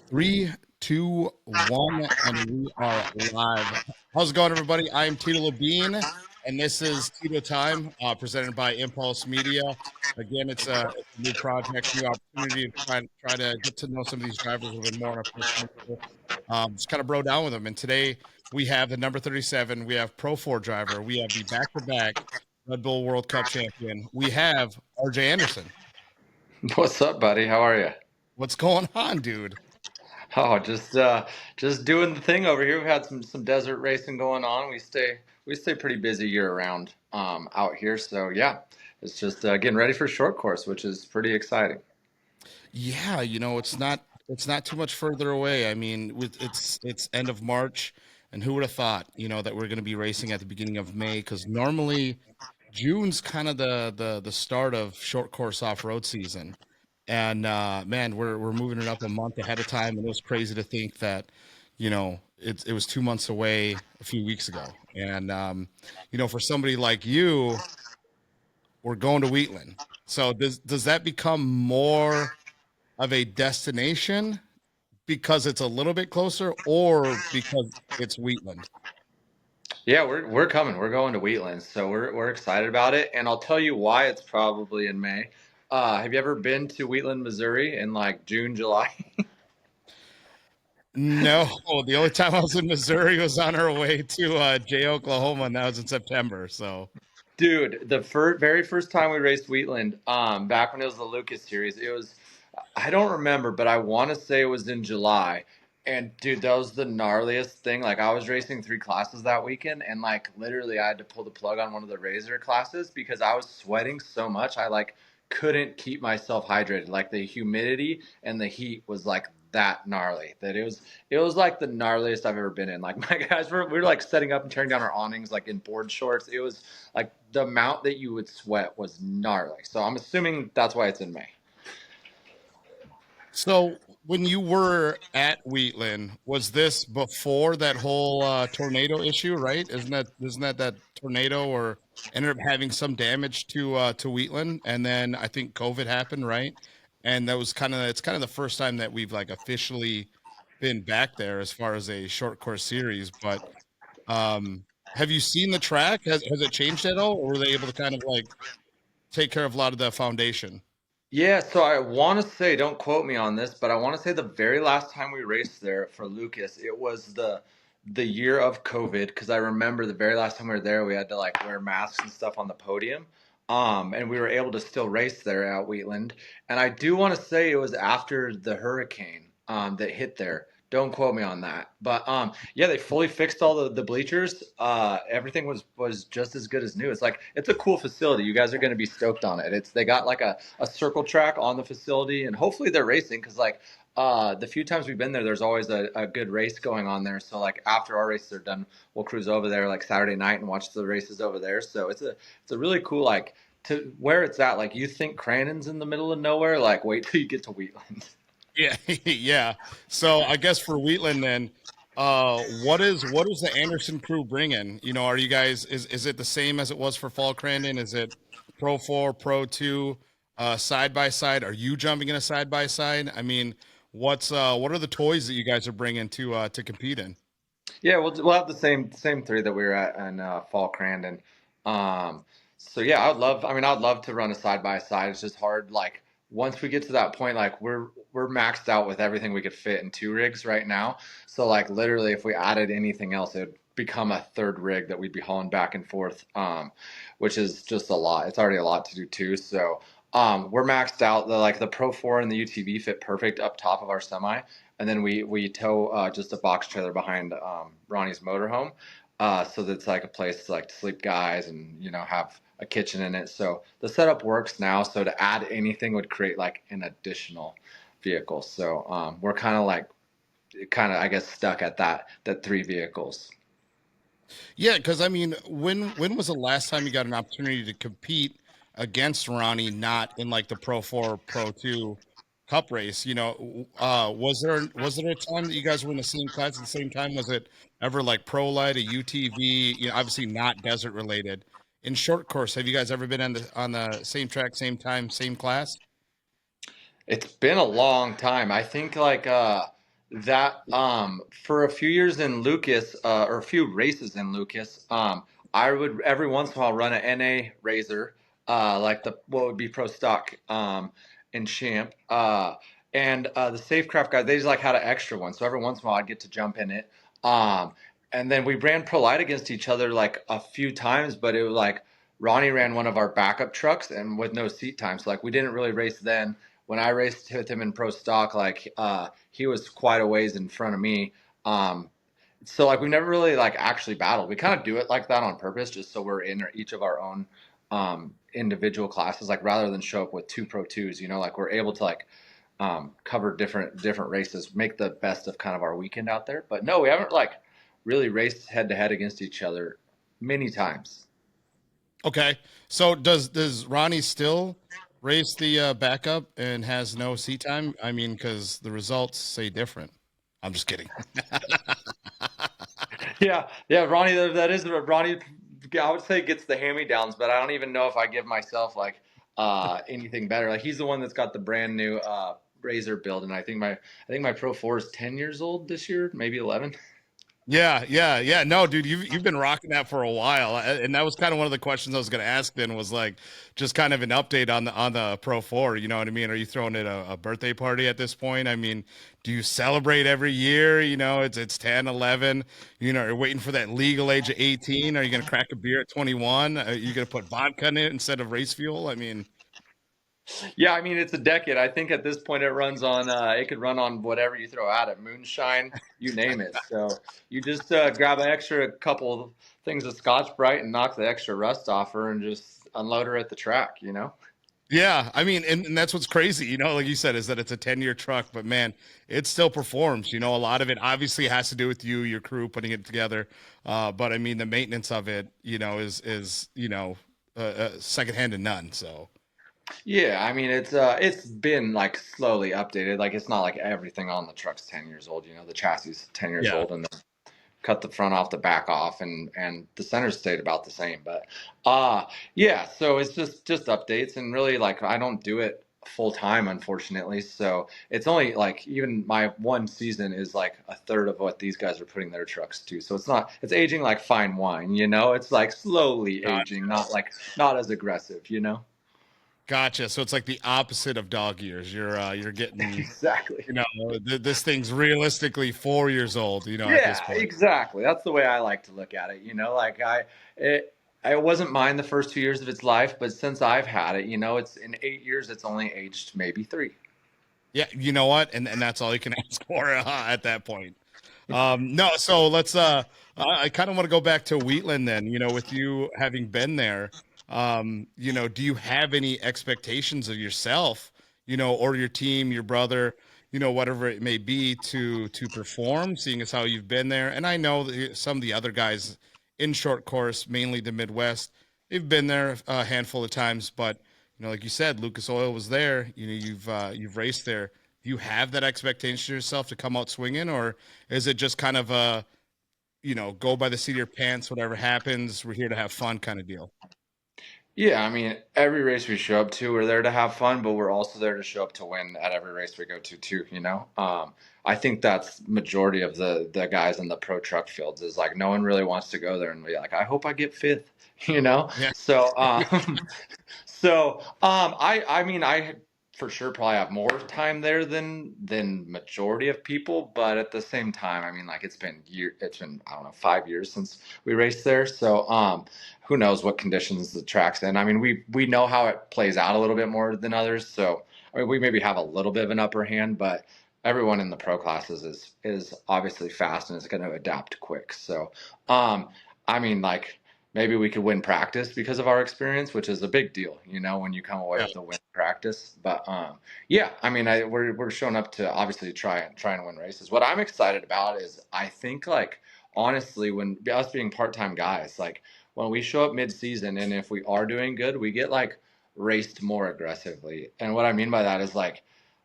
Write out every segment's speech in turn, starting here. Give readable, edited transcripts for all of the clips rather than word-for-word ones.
Three, two, one, and we are live. How's it going, everybody? I'm Tito and this is Tito Time, presented by Impulse Media. Again, it's a new project, new opportunity to try to get to know some of these drivers a little bit more on a personal level. Just kind of bro down with them. And today we have the number 37. We have Pro 4 driver. We have the back-to-back Red Bull World Cup champion. We have RJ Anderson. What's up, buddy? How are you? What's going on, dude? Oh, just doing the thing over here. We've had some desert racing going on. We stay pretty busy year round out here. So yeah, it's just getting ready for short course, which is pretty exciting. Yeah, it's not too much further away. I mean, it's end of March, and who would have thought, that we're going to be racing at the beginning of May? Because normally June's kind of the start of short course off road season, and man, we're moving it up a month ahead of time, and it was crazy to think that, it was 2 months away a few weeks ago, and for somebody like you, we're going to Wheatland. So does that become more of a destination because it's a little bit closer or because it's Wheatland? Yeah, we're coming. We're going to Wheatlands, so we're excited about it. And I'll tell you why it's probably in May. Have you ever been to Wheatland, Missouri in like June, July? No, the only time I was in Missouri was on our way to Jay, Oklahoma, and that was in September. So, Dude, the very first time we raced Wheatland, back when it was the Lucas series, I don't remember, but I want to say it was in July. And dude, that was the gnarliest thing. Like I was racing three classes that weekend, and like literally, I had to pull the plug on one of the razor classes because I was sweating so much. I like couldn't keep myself hydrated. Like the humidity and the heat was like that gnarly that it was like the gnarliest I've ever been in. Like my guys we were like setting up and tearing down our awnings like in board shorts. It was like the amount that you would sweat was gnarly. So I'm assuming that's why it's in May. so, when you were at Wheatland, was this before that whole tornado issue? Right? Isn't that tornado or ended up having some damage to Wheatland, and then I think COVID happened, right? And that was it's kind of the first time that we've like officially been back there as far as a short course series. But have you seen the track? Has it changed at all, or were they able to kind of like take care of a lot of the foundation? Yeah, so I want to say, don't quote me on this, but I want to say the very last time we raced there for Lucas, it was the year of COVID because I remember the very last time we were there, we had to like wear masks and stuff on the podium. And we were able to still race there at Wheatland. And I do want to say it was after the hurricane that hit there. Don't quote me on that. But yeah, they fully fixed all the bleachers. Everything was just as good as new. It's like it's a cool facility. You guys are going to be stoked on it. They got like a circle track on the facility, and hopefully they're racing because like the few times we've been there, there's always a good race going on there. So like after our races are done, we'll cruise over there like Saturday night and watch the races over there. So it's a really cool like to where it's at. Like you think Crandon's in the middle of nowhere, like wait till you get to Wheatland. Yeah, yeah. So I guess for Wheatland then, what is the Anderson crew bringing? Are you guys is it the same as it was for Fall Crandon? Is it Pro 4, Pro 2, side by side? Are you jumping in a side by side? I mean, what are the toys that you guys are bringing to compete in? Yeah, we'll have the same three that we were at in Fall Crandon. Um, so yeah, I'd love to run a side by side. It's just hard. Like once we get to that point, like we're maxed out with everything we could fit in two rigs right now. So like literally, if we added anything else, it would become a third rig that we'd be hauling back and forth, which is just a lot. It's already a lot to do too. So we're maxed out. The Pro 4 and the UTV fit perfect up top of our semi, and then we tow just a box trailer behind Ronnie's motorhome, so that's like a place to like to sleep guys and have a kitchen in it. So the setup works now. So to add anything would create like an additional vehicle. So we're kind of I guess stuck at that three vehicles. Yeah, because I mean, when was the last time you got an opportunity to compete against Ronnie, not in like the Pro 4, Pro 2 Cup race? Was there a time that you guys were in the same class at the same time? Was it ever like Pro Light, a UTV? Obviously not desert related. In short course, have you guys ever been on the same track, same time, same class? It's been a long time. I think like That for a few years in Lucas, or a few races in Lucas, I would every once in a while run an NA razor, like the what would be pro stock in Champ. And the Safecraft guys, they just like had an extra one. So every once in a while I'd get to jump in it. Um and then we ran pro light against each other like a few times, but it was like Ronnie ran one of our backup trucks and with no seat time. So like we didn't really race then. When I raced with him in pro stock, like he was quite a ways in front of me. Um, so like we never really like actually battled. We kind of do it like that on purpose, just so we're in each of our own individual classes. Like rather than show up with two pro twos, you know, like we're able to like cover different races, make the best of kind of our weekend out there. But no, we haven't like really raced head to head against each other many times. Okay. So does Ronnie still race the backup and has no seat time? I mean, because the results say different. I'm just kidding. Yeah, Ronnie. That is Ronnie. I would say gets the hand me downs, but I don't even know if I give myself like anything better. Like he's the one that's got the brand new Razor build, and I think my Pro 4 is 10 years old this year, maybe 11. Yeah. No, dude, you've been rocking that for a while, and that was kind of one of the questions I was going to ask. Then was like just kind of an update on the Pro Four. You know what I mean? Are you throwing it a birthday party at this point? I mean, do you celebrate every year? You know, it's 10, 11. You know, you're waiting for that legal age of 18. Are you going to crack a beer at 21? Are you going to put vodka in it instead of race fuel? I mean, Yeah, I mean it's a decade. I think at this point it runs on. It could run on whatever you throw at it, moonshine, you name it. So you just grab an extra couple things of Scotch Brite and knock the extra rust off her, and just unload her at the track. You know. yeah, I mean, and that's what's crazy, you know, like you said, is that it's a 10-year truck, but man, it still performs. You know, a lot of it obviously has to do with you, your crew putting it together. But I mean, the maintenance of it, you know, is secondhand to none. So Yeah, I mean it's been like slowly updated. Like it's not like everything on the truck's 10 years old. You know, the chassis is 10 years yeah, old, and then cut the front off, the back off, and the center stayed about the same. But yeah, so it's just updates, and really like I don't do it full time, unfortunately. So it's only like even my one season is like a third of what these guys are putting their trucks to. So it's aging like fine wine. You know, it's like slowly aging, not as aggressive. You know. gotcha. So it's like the opposite of dog years. You're getting, Exactly. you know, this thing's realistically 4 years old. You know, at this Yeah, point. exactly. That's the way I like to look at it. You know, like it wasn't mine the first 2 years of its life, but since I've had it, you know, it's in 8 years, it's only aged maybe three. Yeah, you know what, and that's all you can ask for at that point. No, so let's I kind of want to go back to Wheatland then, you know, with you having been there. You know, do you have any expectations of yourself, you know, or your team, your brother, you know, whatever it may be to perform, seeing as how you've been there? And I know that some of the other guys in short course, mainly the Midwest, they've been there a handful of times, but you know, like you said, Lucas Oil was there. You know, you've raced there. Do you have that expectation of yourself to come out swinging, or is it just kind of a, you know, go by the seat of your pants, whatever happens, we're here to have fun kind of deal? Yeah, I mean, every race we show up to, we're there to have fun, but we're also there to show up to win at every race we go to too, you know? I think that's majority of the guys in the pro truck fields is like no one really wants to go there and be like, I hope I get fifth, you know? Yeah. So I mean I for sure probably have more time there than majority of people, but at the same time, I mean like it's been I don't know 5 years since we raced there, so who knows what conditions the track's in. I mean we know how it plays out a little bit more than others, so I mean we maybe have a little bit of an upper hand, but everyone in the pro classes is obviously fast and is going to adapt quick. So I mean like maybe we could win practice because of our experience, which is a big deal, you know, when you come away Yeah. with a win practice. But yeah, I mean, we're showing up to obviously try and win races. What I'm excited about is I think like honestly, when us being part time guys, like when we show up mid season and if we are doing good, we get like raced more aggressively. And what I mean by that is like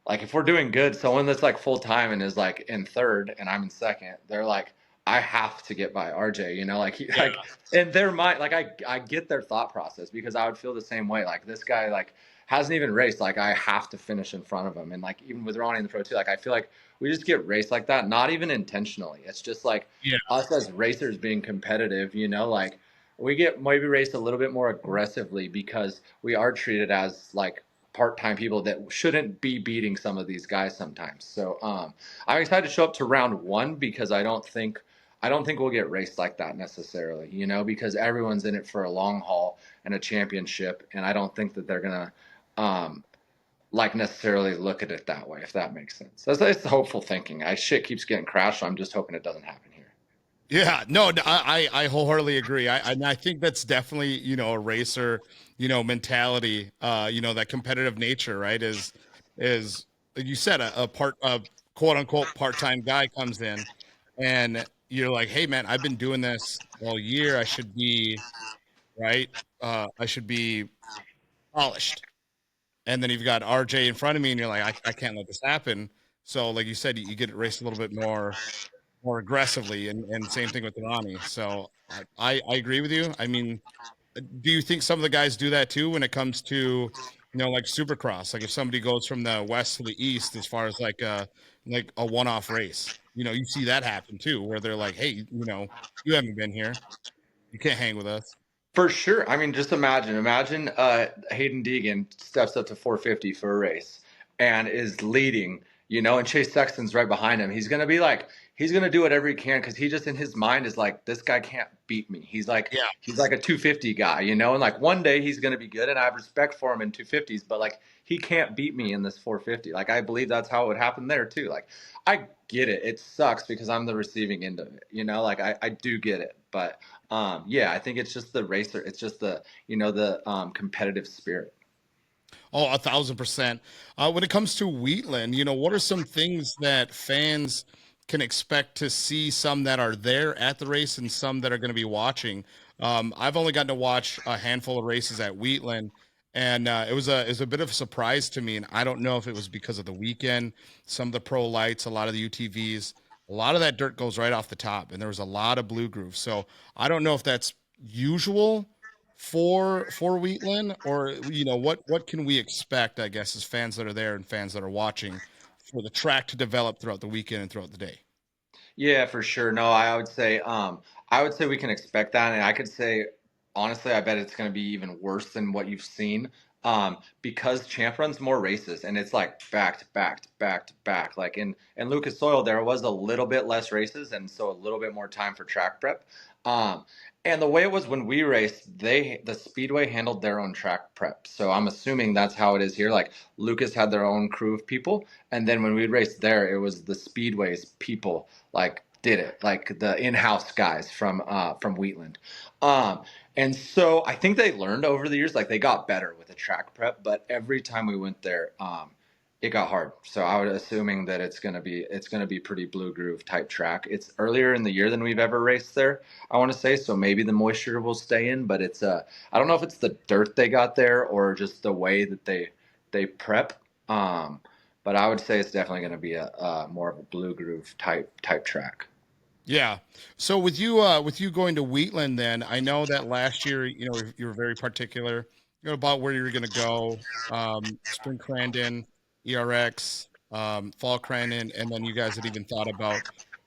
if we're doing good, someone that's like full time and is like in third and I'm in second, they're like I have to get by RJ, you know, like Yeah. like in their mind, like I get their thought process because I would feel the same way. Like this guy like hasn't even raced, like I have to finish in front of him. And like even with Ronnie in the Pro 2, like I feel like we just get raced like that, not even intentionally. It's just like Yeah. us as racers being competitive, like we get maybe raced a little bit more aggressively because we are treated as like part-time people that shouldn't be beating some of these guys sometimes. So I'm excited to show up to round one because I don't think we'll get raced like that necessarily, because everyone's in it for a long haul and a championship, and I don't think that they're gonna um, like necessarily look at it that way, if that makes sense. That's hopeful thinking. Shit keeps getting crashed, so I'm just hoping it doesn't happen here. Yeah, no, I wholeheartedly agree. And I think that's definitely, a racer, mentality, that competitive nature, right? Is like you said, a quote unquote part-time guy comes in and you're like, hey man, I've been doing this all year. I should be, right. I should be polished. And then you've got RJ in front of me and you're like, I can't let this happen. So like you said, you get it raced a little bit more aggressively, and same thing with Ronnie. So I agree with you. I mean, do you think some of the guys do that too when it comes to like Supercross? Like if somebody goes from the west to the east, as far as like a one-off race, you see that happen too, where they're like, hey, you haven't been here, you can't hang with us. For sure. I mean, just imagine Hayden Deegan steps up to 450 for a race and is leading, and Chase Sexton's right behind him. He's gonna do whatever he can because he just in his mind is like, this guy can't beat me. Yeah. He's like a 250 guy, and like one day he's gonna be good, and I have respect for him in 250s, but like he can't beat me in this 450. Like I believe that's how it would happen there too. Like I get it. It sucks because I'm the receiving end of it, like I do get it, but yeah, I think it's just the racer. It's just the competitive spirit. Oh, 1,000%. When it comes to Wheatland, what are some things that fans can expect to see? Some that are there at the race and some that are going to be watching. I've only gotten to watch a handful of races at Wheatland, and it was a bit of a surprise to me. And I don't know if it was because of the weekend, some of the pro lights, a lot of the UTVs, a lot of that dirt goes right off the top, and there was a lot of blue grooves. So I don't know if that's usual for Wheatland, or what can we expect, I guess, as fans that are there and fans that are watching, for the track to develop throughout the weekend and throughout the day. Yeah, for sure. No, I would say we can expect that, and I could say honestly, I bet it's going to be even worse than what you've seen. Because Champ runs more races, and it's like back to back to back to back. Like in Lucas Oil, there was a little bit less races, and so a little bit more time for track prep. Um, and the way it was when we raced, the Speedway handled their own track prep. So I'm assuming that's how it is here. Like Lucas had their own crew of people, and then when we raced there, it was the Speedway's people like did it, like the in-house guys from Wheatland. Um, and so I think they learned over the years, like they got better with the track prep, but every time we went there, it got hard. So I was assuming that it's gonna be pretty blue groove type track. It's earlier in the year than we've ever raced there, I want to say. So maybe the moisture will stay in, but I don't know if it's the dirt they got there or just the way that they prep. Um, but I would say it's definitely going to be a more of a blue groove type track. Yeah. So with you going to Wheatland, then I know that last year, you were very particular, about where you were going to go. Spring Crandon, ERX, Fall Crandon, and then you guys had even thought about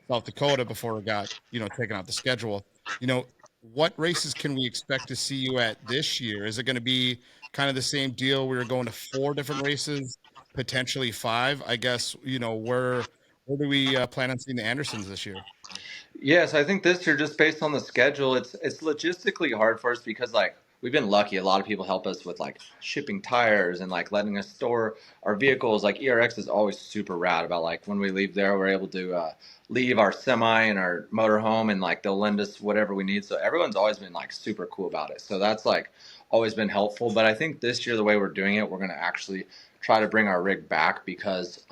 South Dakota before it got, taken out the schedule. You know, what races can we expect to see you at this year? Is it going to be kind of the same deal? We were going to four different races, potentially five. I guess, where do we plan on seeing the Andersons this year? Yes, I think this year, just based on the schedule, it's logistically hard for us because like we've been lucky. A lot of people help us with like shipping tires and like letting us store our vehicles. Like ERX is always super rad about like when we leave there, we're able to leave our semi and our motorhome, and like they'll lend us whatever we need. So everyone's always been like super cool about it. So that's like always been helpful. But I think this year, the way we're doing it, we're gonna actually try to bring our rig back because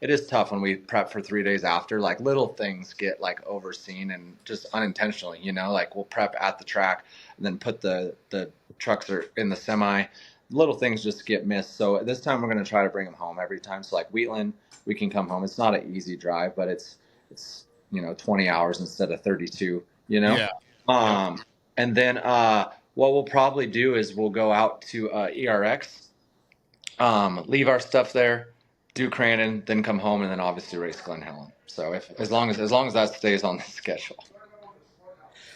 it is tough when we prep for 3 days after. Like little things get like overseen and just unintentionally, like we'll prep at the track and then put the trucks are in the semi. Little things just get missed. So this time we're going to try to bring them home every time. So like Wheatland, we can come home. It's not an easy drive, but it's 20 hours instead of 32. You know, Yeah. Yep. and then what we'll probably do is we'll go out to ERX Leave our stuff there, do Crandon, then come home, and then obviously race Glen Helen. So if as long as that stays on the schedule.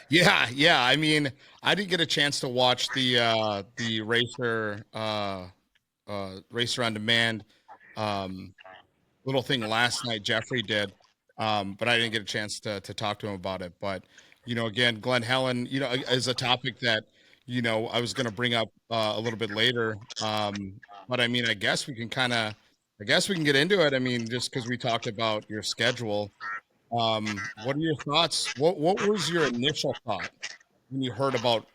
Yeah, yeah. I mean, I didn't get a chance to watch the racer on demand um little thing last night Jeffrey did. But I didn't get a chance to talk to him about it. But again, Glen Helen, is a topic that I was going to bring up a little bit later. But I mean, I guess we can get into it. I mean, just because we talked about your schedule, what are your thoughts? What was your initial thought when you heard about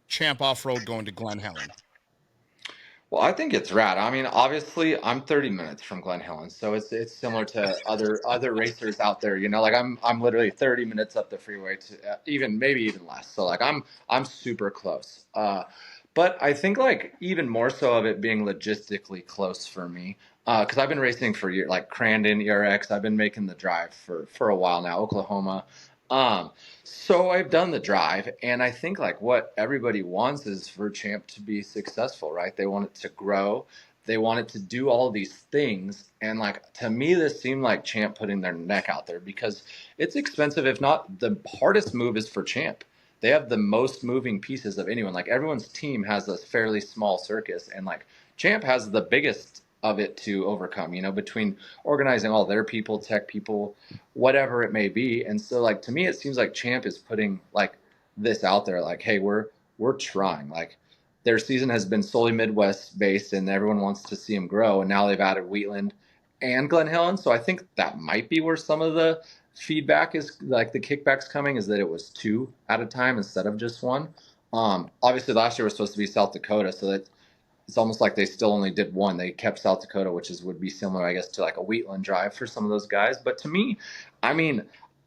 Champ Off Road going to Glen Helen? Well, I think it's rad. I mean, obviously, I'm 30 minutes from Glen Helen, so it's similar to other racers out there. Like I'm literally 30 minutes up the freeway to even maybe even less. So like I'm super close. But I think like even more so of it being logistically close for me, because I've been racing for years, like Crandon, ERX. I've been making the drive for a while now, Oklahoma. Um, so I've done the drive, and I think like what everybody wants is for Champ to be successful, right? They want it to grow, they want it to do all these things, and like to me, this seemed like Champ putting their neck out there because it's expensive. If not, the hardest move is for Champ. They have the most moving pieces of anyone. Like everyone's team has a fairly small circus, and like Champ has the biggest of it to overcome. Between organizing all their people, tech people, whatever it may be. And so like to me it seems like Champ is putting like this out there like, hey, we're trying. Like their season has been solely Midwest based and everyone wants to see them grow, and now they've added Wheatland and Glen Helen. So I think that might be where some of the feedback is, like the kickbacks coming, is that it was two at a time instead of just one. Obviously last year was supposed to be South Dakota, so that it's almost like they still only did one. They kept South Dakota, which would be similar, I guess, to like a Wheatland drive for some of those guys. But to me, I mean,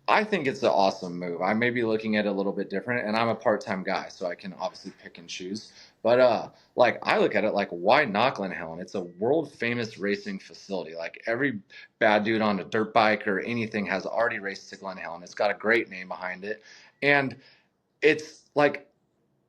I think it's an awesome move. I may be looking at it a little bit different, and I'm a part-time guy, so I can obviously pick and choose. But like I look at it like, why not Glen Helen? It's a world famous racing facility. Like every bad dude on a dirt bike or anything has already raced to Glen Helen. It's got a great name behind it, and it's like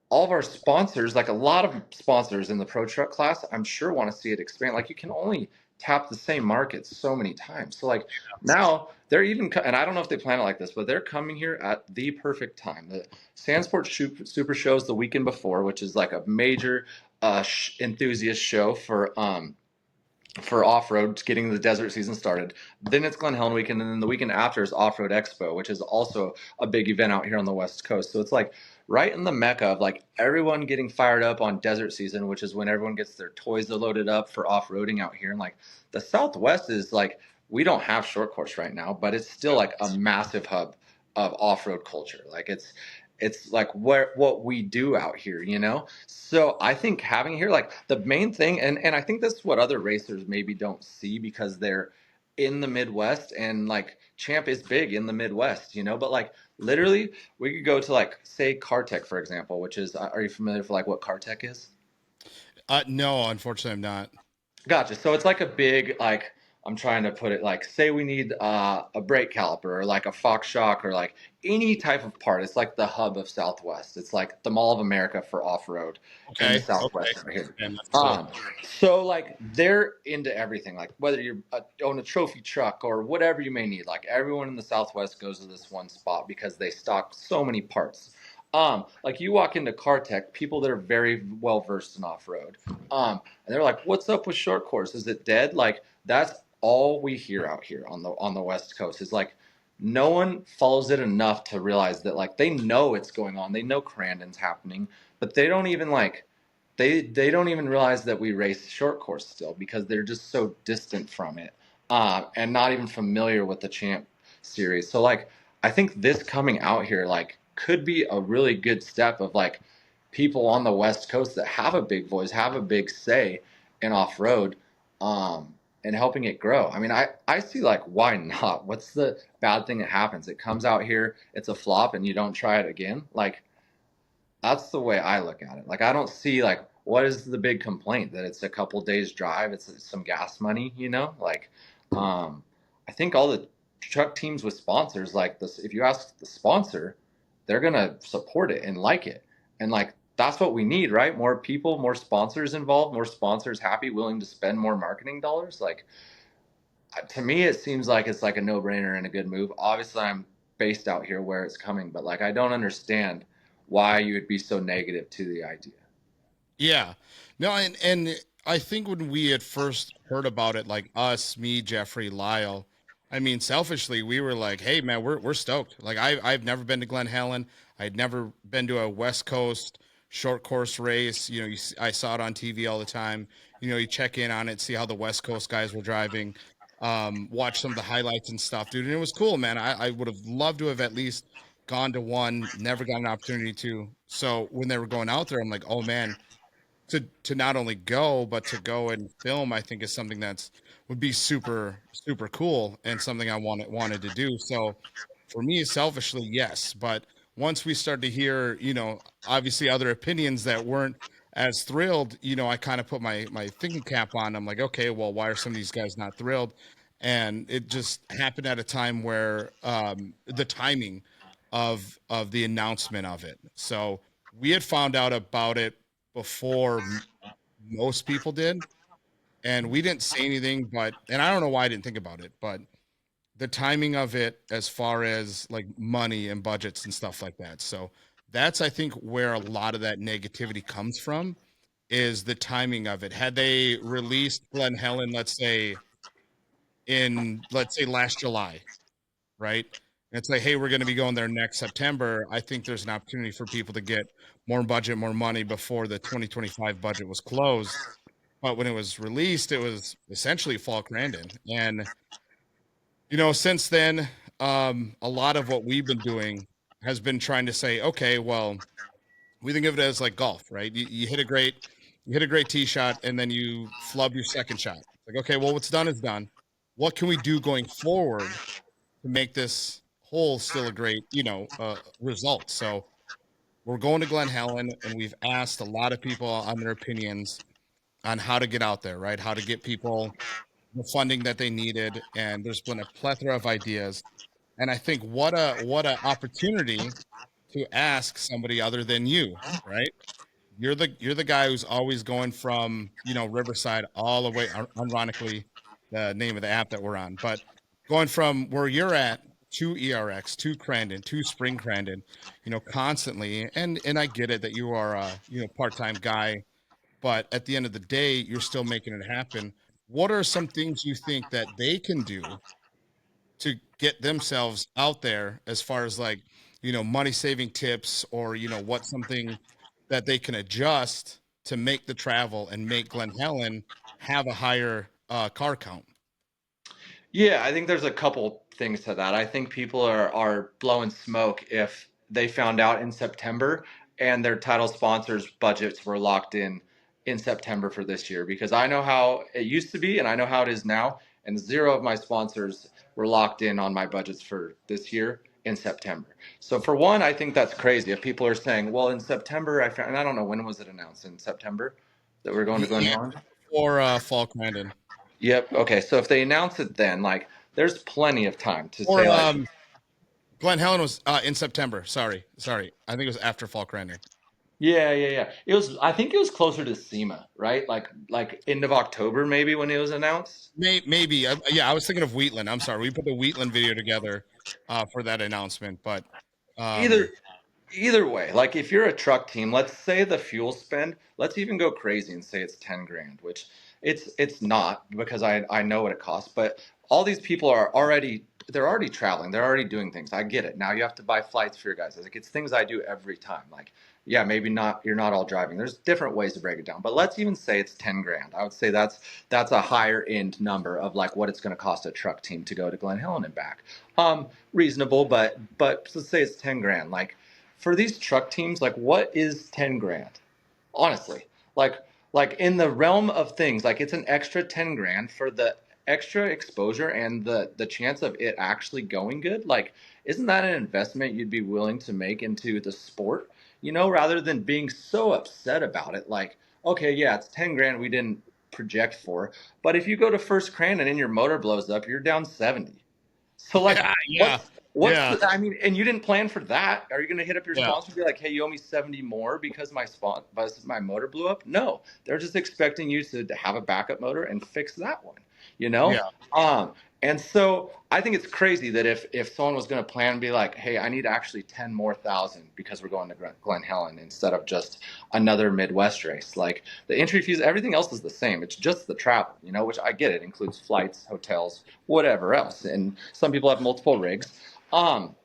all of our sponsors, like a lot of sponsors in the pro truck class, I'm sure want to see it expand. Like you can only tap the same market so many times. So like now they're even, and I don't know if they plan it like this, but they're coming here at the perfect time. The Sandsport Super Show is the weekend before, which is like a major enthusiast show for off-road, getting the desert season started. Then it's Glen Helen weekend, and then the weekend after is Off-Road Expo, which is also a big event out here on the West Coast. So it's like right in the mecca of like everyone getting fired up on desert season, which is when everyone gets their toys loaded up for off-roading out here. And like the Southwest is like, we don't have short course right now, but it's still like a massive hub of off-road culture. Like it's like what we do out here. So I think having here, like the main thing, and I think that's what other racers maybe don't see because they're in the Midwest, and like Champ is big in the Midwest. But like literally we could go to like say Cartech, for example, which is, are you familiar with like what Cartech is? No, unfortunately, I'm not. Gotcha. So it's like a big, like, I'm trying to put it like, say we need a brake caliper or like a Fox shock or like any type of part. It's like the hub of Southwest. It's like the Mall of America for off road in the Okay, okay, Southwest over here. and that's cool. Um, so like they're into everything. Like whether you own a trophy truck or whatever you may need. Like everyone in the Southwest goes to this one spot because they stock so many parts. Like you walk into CarTech, people that are very well versed in off road. And they're like, "What's up with short course? Is it dead?" Like that's all we hear out here on the West Coast is like no one follows it enough to realize that like they know it's going on. They know Crandon's happening, but they don't even like they don't even realize that we race short course still because they're just so distant from it, and not even familiar with the Champ series. So like I think this coming out here like could be a really good step of like people on the West Coast that have a big voice, have a big say in off road, and helping it grow. I mean, I see like why not? What's the bad thing that happens? It comes out here, it's a flop, and you don't try it again. Like that's the way I look at it. Like I don't see like what is the big complaint that it's a couple days drive, it's some gas money. Like I think all the truck teams with sponsors like this, if you ask the sponsor, they're gonna support it and like it. And like that's what we need, right? More people, more sponsors involved, more sponsors happy, willing to spend more marketing dollars. Like, to me, it seems like it's like a no brainer and a good move. Obviously, I'm based out here where it's coming, but like, I don't understand why you would be so negative to the idea. Yeah. No, and I think when we had first heard about it, like us, me, Jeffrey, Lyle, I mean, selfishly, we were like, "Hey, man, we're stoked." Like I've never been to Glen Helen. I'd never been to a West Coast short course race. You know, I saw it on TV all the time. You know, you check in on it, see how the West Coast guys were driving, watch some of the highlights and stuff, dude. And it was cool, man. I would have loved to have at least gone to one. Never got an opportunity to. So when they were going out there, I'm like, "Oh man." To not only go but to go and film, I think is something that's would be super cool and something I wanted to do. So for me, selfishly, yes. But once we started to hear, you know, obviously other opinions that weren't as thrilled, you know, I kind of put my thinking cap on. I'm like, okay, well, why are some of these guys not thrilled? And it just happened at a time where the timing of the announcement of it. So we had found out about it before most people did, and we didn't say anything. But and I don't know why I didn't think about it, but the timing of it, as far as like money and budgets and stuff like that. So that's, I think, where a lot of that negativity comes from, is the timing of it. Had they released Glen Helen, let's say last July, right? And it's like, hey, we're going to be going there next September. I think there's an opportunity for people to get more budget, more money before the 2025 budget was closed. But when it was released, it was essentially Fall Crandon. And, you know, since then, a lot of what we've been doing has been trying to say, okay, well, we think of it as like golf, right? You hit a great tee shot, and then you flub your second shot. Like, okay, well, what's done is done. What can we do going forward to make this hole still a great, you know, result? So we're going to Glen Helen, and we've asked a lot of people on their opinions on how to get out there, right? How to get people the funding that they needed, and there's been a plethora of ideas. And I think what a opportunity to ask somebody other than you, right? You're the guy who's always going from, you know, Riverside all the way, ironically, the name of the app that we're on, but going from where you're at to ERX to Crandon to Spring Crandon, you know, constantly. And I get it that you are a, you know, part-time guy, but at the end of the day, you're still making it happen. What are some things you think that they can do to get themselves out there, as far as like, you know, money saving tips, or, you know, what's something that they can adjust to make the travel and make Glen Helen have a higher car count? Yeah, I think there's a couple things to that. I think people are blowing smoke if they found out in September and their title sponsors' budgets were locked in September for this year, because I know how it used to be and I know how it is now, and zero of my sponsors were locked in on my budgets for this year in September. So for one, I think that's crazy. If people are saying, "Well, in September I found," and I don't know, when was it announced, in September that we're going to Glen Yeah, Helen? for Fall Crandon, Yep. Okay. So if they announce it then, like, there's plenty of time to say, or like, Glen Helen was in September. Sorry, I think it was after Fall Crandon. yeah. It was. I think it was closer to SEMA, right? Like end of October, maybe, when it was announced. Maybe, yeah, I was thinking of Wheatland. I'm sorry, we put the Wheatland video together for that announcement, but Either um, Either way, like, if you're a truck team, let's say the fuel spend, let's even go crazy and say it's 10 grand, which it's not, because I know what it costs, but all these people are already, they're already traveling, they're already doing things. I get it. Now you have to buy flights for your guys. Like, it's things I do every time. Like, yeah, maybe not, you're not all driving. There's different ways to break it down. But let's even say it's 10 grand. I would say that's a higher end number of like what it's going to cost a truck team to go to Glen Helen and back. Reasonable, but let's say it's 10 grand. Like, for these truck teams, like, what is 10 grand? Honestly, like like in the realm of things, like, it's an extra 10 grand for the extra exposure and the chance of it actually going good. Like, isn't that an investment you'd be willing to make into the sport? Rather than being so upset about it, like, okay, yeah, it's 10 grand we didn't project for, but if you go to First Crandon and your motor blows up, you're down 70. So, like, yeah, what's yeah. What's Yeah. the, I mean, and you didn't plan for that. Are you going to hit up your Yeah. sponsor and be like, "Hey, you owe me 70 more because my motor blew up"? No, they're just expecting you to have a backup motor and fix that one. You know, Yeah. um, and so I think it's crazy that if someone was going to plan and be like, "Hey, I need actually 10 more thousand because we're going to Glen Helen instead of just another Midwest race," like the entry fees, everything else is the same. It's just the travel, which I get. It includes flights, hotels, whatever else, and some people have multiple rigs. Um,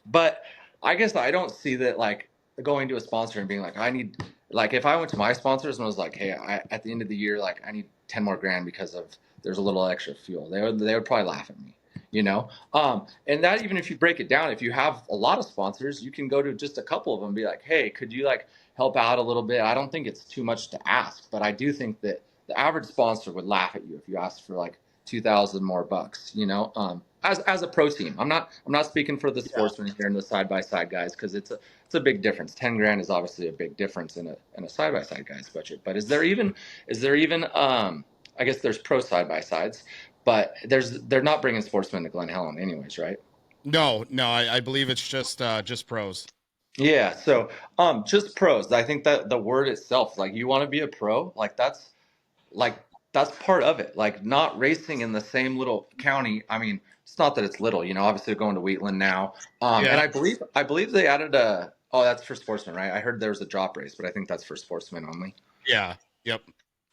but I guess I don't see that like going to a sponsor and being like, I need, like, if I went to my sponsors and was like, hey, at the end of the year, like, I need 10 more grand because of there's a little extra fuel, they would probably laugh at me, and that, even if you break it down, if you have a lot of sponsors, you can go to just a couple of them and be like, hey, could you like help out a little bit? I don't think it's too much to ask, but I do think that the average sponsor would laugh at you if you asked for like 2,000 more bucks, as a pro team. I'm not speaking for the Yeah. sportsmen here and the side by side guys, because it's a big difference. 10 grand is obviously a big difference in a side by side guy's budget. But is there even I guess there's pro side by sides, but they're not bringing sportsmen to Glen Helen anyways, right? No, no, I believe it's just pros. Yeah, so just pros. I think that the word itself, like, you want to be a pro, like that's part of it. Like, not racing in the same little county. I mean, it's not that it's little, obviously going to Wheatland now. And Yeah. I believe they added a, oh, that's for sportsmen, right? I heard there was a drop race, but I think that's for sportsmen only. Yeah. Yep.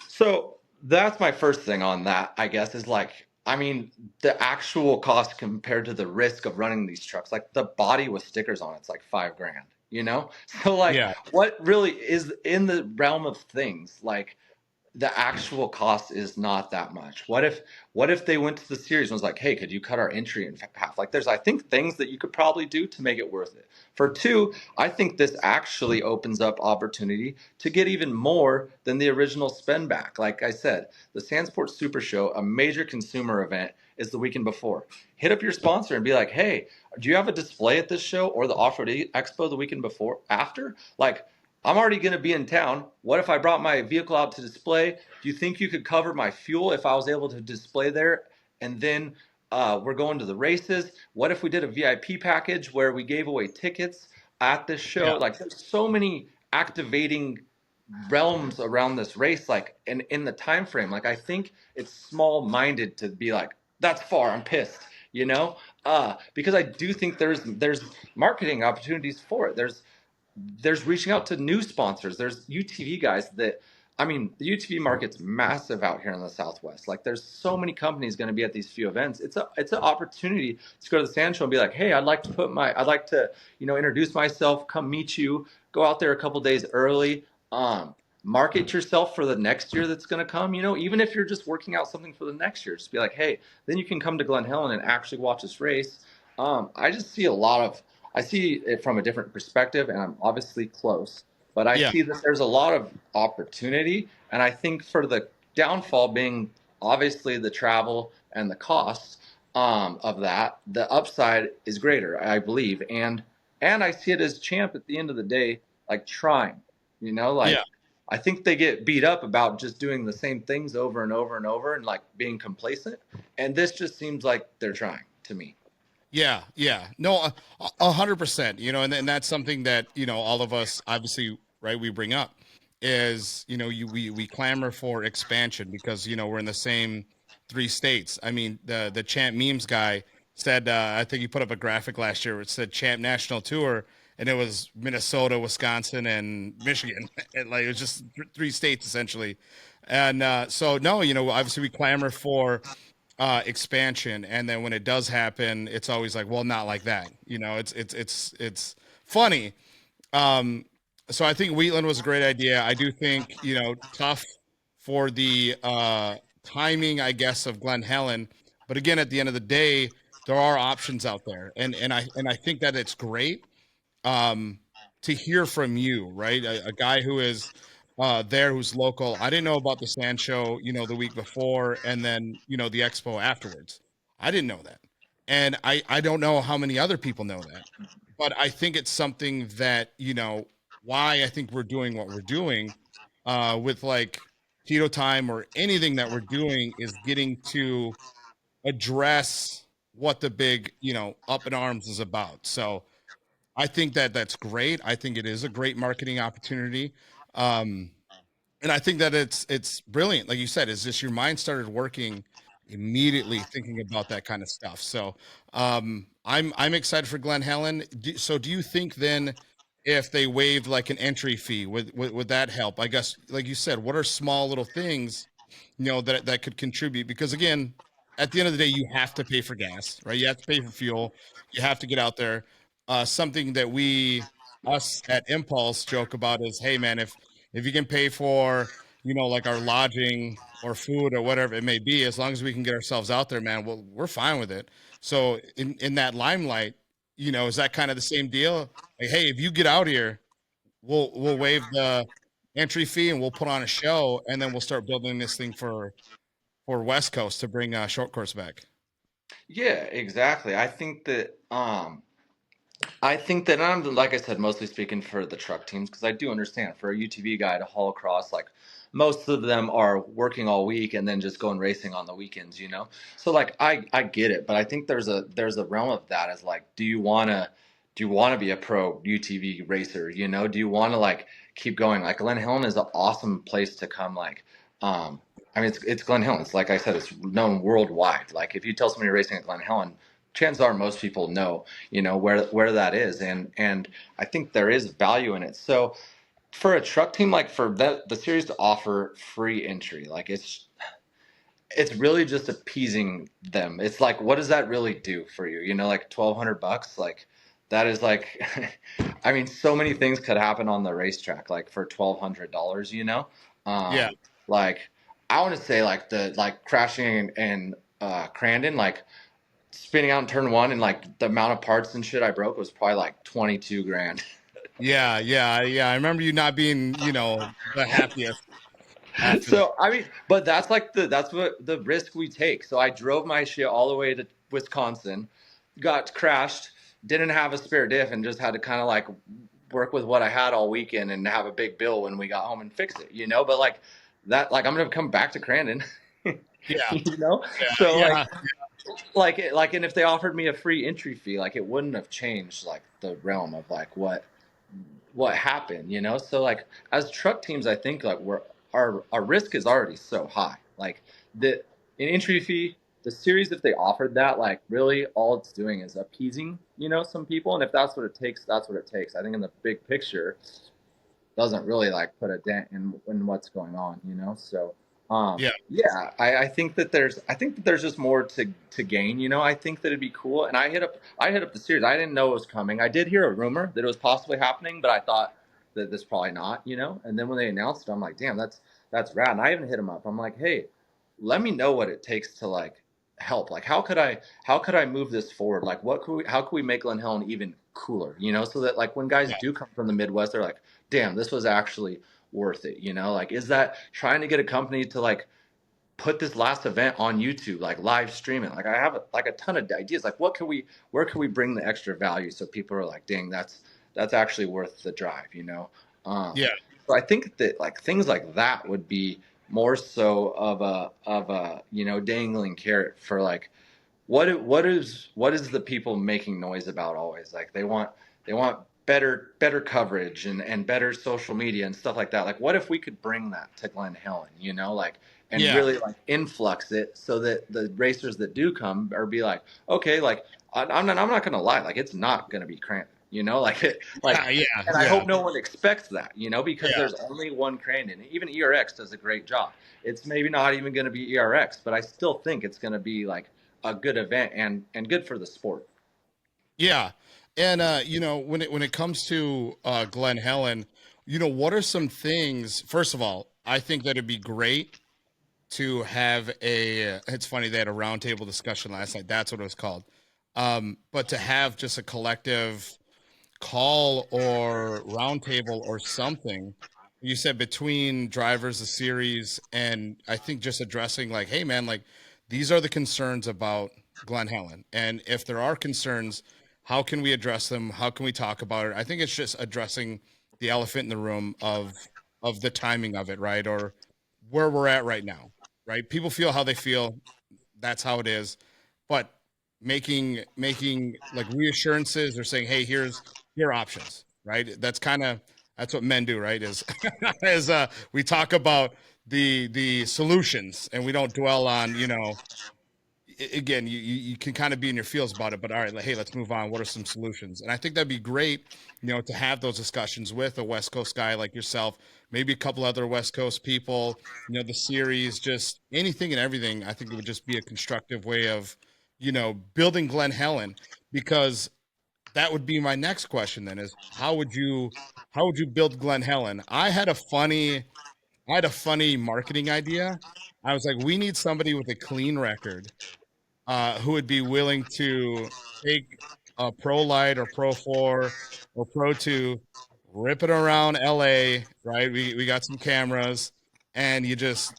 So that's my first thing on that, I guess, is like, I mean, the actual cost compared to the risk of running these trucks, like the body with stickers on it's like 5 grand, So like, Yeah. what really is in the realm of things, like, the actual cost is not that much. What if they went to the series and was like, hey, could you cut our entry in half? Like, there's, I think, things that you could probably do to make it worth it. For two, I think this actually opens up opportunity to get even more than the original spend back. Like I said, the Sandsport Super Show, a major consumer event, is the weekend before. Hit up your sponsor and be like, hey, do you have a display at this show or the Off-Road Expo the weekend before, after? Like, I'm already going to be in town. What if I brought my vehicle out to display? Do you think you could cover my fuel if I was able to display there? And then we're going to the races. What if we did a VIP package where we gave away tickets at this show? Yeah. Like, there's so many activating realms around this race, like, in the time frame. Like, I think it's small minded to be like, that's far, I'm pissed, because I do think there's marketing opportunities for it. There's reaching out to new sponsors. There's UTV guys that, I mean, the UTV market's massive out here in the Southwest. Like, there's so many companies going to be at these few events. It's an opportunity to go to the sand show and be like, hey, I'd like to, introduce myself, come meet you, go out there a couple days early, market yourself for the next year that's going to come. Even if you're just working out something for the next year, just be like, hey, then you can come to Glen Helen and actually watch this race. I just see a lot of I see it from a different perspective, and I'm obviously close, but I Yeah. see that there's a lot of opportunity. And I think for the downfall being obviously the travel and the costs of that, the upside is greater, I believe. And I see it as champ at the end of the day, like, trying, Yeah. like, I think they get beat up about just doing the same things over and over and over and like being complacent. And this just seems like they're trying to me. Yeah, yeah, no, 100%. And that's something that all of us obviously, right, we bring up is we clamor for expansion because we're in the same three states. I mean, the Champ Memes guy said, I think he put up a graphic last year. Where it said Champ National Tour, and it was Minnesota, Wisconsin, and Michigan, and like it was just three states essentially. And so no, obviously we clamor for expansion, and then when it does happen, it's always like, well, not like that. It's funny. um so I think Wheatland was a great idea. I do think tough for the timing, I guess, of Glen Helen, but again, at the end of the day, there are options out there, and I think that it's great um, to hear from you, right? A guy who is there, who's local. I didn't know about the sand show, the week before, and then the expo afterwards. I didn't know that, and I don't know how many other people know that, but I think it's something that why I think we're doing what we're doing with like Tito time or anything that we're doing is getting to address what the big, up in arms is about. So I think that that's great. I think it is a great marketing opportunity. Um, and I think that it's brilliant. Like you said, is just your mind started working immediately thinking about that kind of stuff. So I'm excited for Glen Helen. So do you think then if they waived like an entry fee, would that help? I guess, like you said, what are small little things that could contribute? Because again, at the end of the day, you have to pay for gas, right? You have to pay for fuel. You have to get out there. Something that us at Impulse joke about is, hey man, if you can pay for like our lodging or food or whatever it may be, as long as we can get ourselves out there, man, well, we're fine with it. So in that limelight, is that kind of the same deal? Like, hey, if you get out here, we'll waive the entry fee and we'll put on a show, and then we'll start building this thing for West Coast to bring short course back. Yeah, exactly. I think that I'm, like I said, mostly speaking for the truck teams because I do understand for a UTV guy to haul across, like most of them are working all week and then just going racing on the weekends, you know? So like I get it, but I think there's a realm of that as like, do you want to be a pro UTV racer, you know? Do you want to like keep going? Like Glen Helen is an awesome place to come I mean it's Glen Helen. It's like I said, it's known worldwide. Like if you tell somebody you're racing at Glen Helen, chances are most people know where that is, and I think there is value in it. So for a truck team, like for the series to offer free entry, like it's really just appeasing them. It's like, what does that really do for you, like $1,200, like that is like I mean so many things could happen on the racetrack like for $1,200, Yeah, like I want to say like the like crashing in Crandon, like spinning out in turn one, and like the amount of parts and shit I broke was probably like 22 grand. yeah. I remember you not being the happiest after that. So I mean, but that's what the risk we take. So I drove my shit all the way to Wisconsin, got crashed, didn't have a spare diff, and just had to kind of like work with what I had all weekend and have a big bill when we got home and fix it. But like that, like I'm gonna come back to Crandon, Yeah, you know. yeah, So yeah, and if they offered me a free entry fee, like it wouldn't have changed like the realm of like what happened. So like as truck teams, I think like our risk is already so high. Like the an entry fee, the series, if they offered that, like really all it's doing is appeasing, some people. And if that's what it takes, that's what it takes. I think in the big picture, doesn't really like put a dent in what's going on. So yeah, yeah, I think that there's just more to gain. I think that it'd be cool. And I hit up the series. I didn't know it was coming. I did hear a rumor that it was possibly happening, but I thought that this probably not. And then when they announced it, I'm like, damn, that's rad. And I even hit them up. I'm like, hey, let me know what it takes to like help. Like how could I move this forward? Like how could we make Glen Helen even cooler? So that like when guys yeah, do come from the Midwest, they're like, damn, this was actually worth it. Like is that trying to get a company to like put this last event on YouTube, like live stream it? Like I have like a ton of ideas. Like where can we bring the extra value so people are like, dang, that's actually worth the drive. Um, yeah, so I think that like things like that would be more so of a dangling carrot for like what is the people making noise about always? Like they want better coverage and better social media and stuff like that. Like what if we could bring that to Glen Helen, like and yeah, really like influx it so that the racers that do come or be like, okay, like I'm not gonna lie, like it's not gonna be Crandon, like it like yeah, yeah, and I yeah, hope no one expects that, because yeah. there's only one Crandon. Even ERX does a great job. It's maybe not even going to be ERX, but I still think it's going to be like a good event and good for the sport. Yeah. And when it comes to Glen Helen, what are some things? First of all, I think that it'd be great to have a. It's funny they had a roundtable discussion last night. That's what it was called. But to have just a collective call or roundtable or something. You said between drivers, the series, and I think just addressing like, hey man, like these are the concerns about Glen Helen, and if there are concerns, how can we address them? How can we talk about it? I think it's just addressing the elephant in the room of the timing of it, right, or where we're at right now, right? People feel how they feel. That's how it is, but making like reassurances or saying, hey, here are options, right? That's what men do, right? Is is we talk about the solutions and we don't dwell on, again, you can kind of be in your feels about it, but all right, like, hey, let's move on. What are some solutions? And I think that'd be great, to have those discussions with a West Coast guy like yourself, maybe a couple other West Coast people, the series, just anything and everything. I think it would just be a constructive way of, building Glen Helen, because that would be my next question then is how would you build Glen Helen? I had a funny marketing idea. I was like, we need somebody with a clean record, who would be willing to take a Pro Light or Pro 4 or Pro 2, rip it around LA, right? We got some cameras, and you just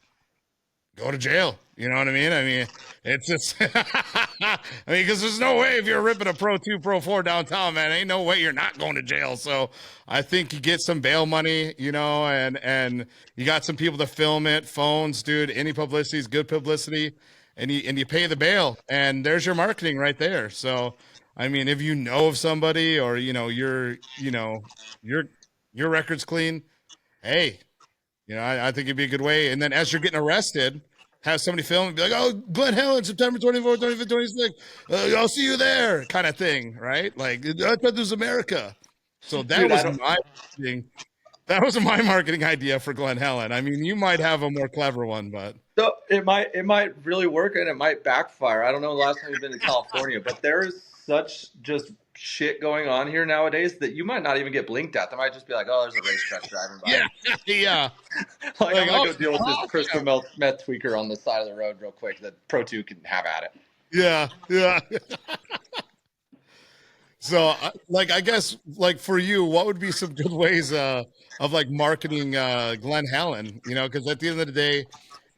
go to jail. You know what I mean? I mean, it's just, I mean, because there's no way if you're ripping a Pro 2, Pro 4 downtown, man, ain't no way you're not going to jail. So I think you get some bail money, and you got some people to film it, phones, dude. Any publicity is good publicity, and you pay the bail, and there's your marketing right there. So, I mean, if you know of somebody, or your your record's clean, hey, I think it'd be a good way. And then as you're getting arrested, have somebody film and be like, "Oh, Glen Helen, September 24th, 25th, 26th. I'll see you there," kind of thing, right? Like, I thought this was America. So that Dude, I was don't. my thing. That was my marketing idea for Glen Helen. I mean, you might have a more clever one, but So it might really work and it might backfire. I don't know the last time you've been to California, but there is such just shit going on here nowadays that you might not even get blinked at. They might just be like, "Oh, there's a racetrack driving by." yeah, yeah. Like, I'm Like, gonna oh, go deal with this yeah, crystal meth tweaker on the side of the road real quick. That Pro Two can have at it. yeah, yeah. So, like, I guess, like for you, what would be some good ways of like marketing Glen Helen? Because at the end of the day,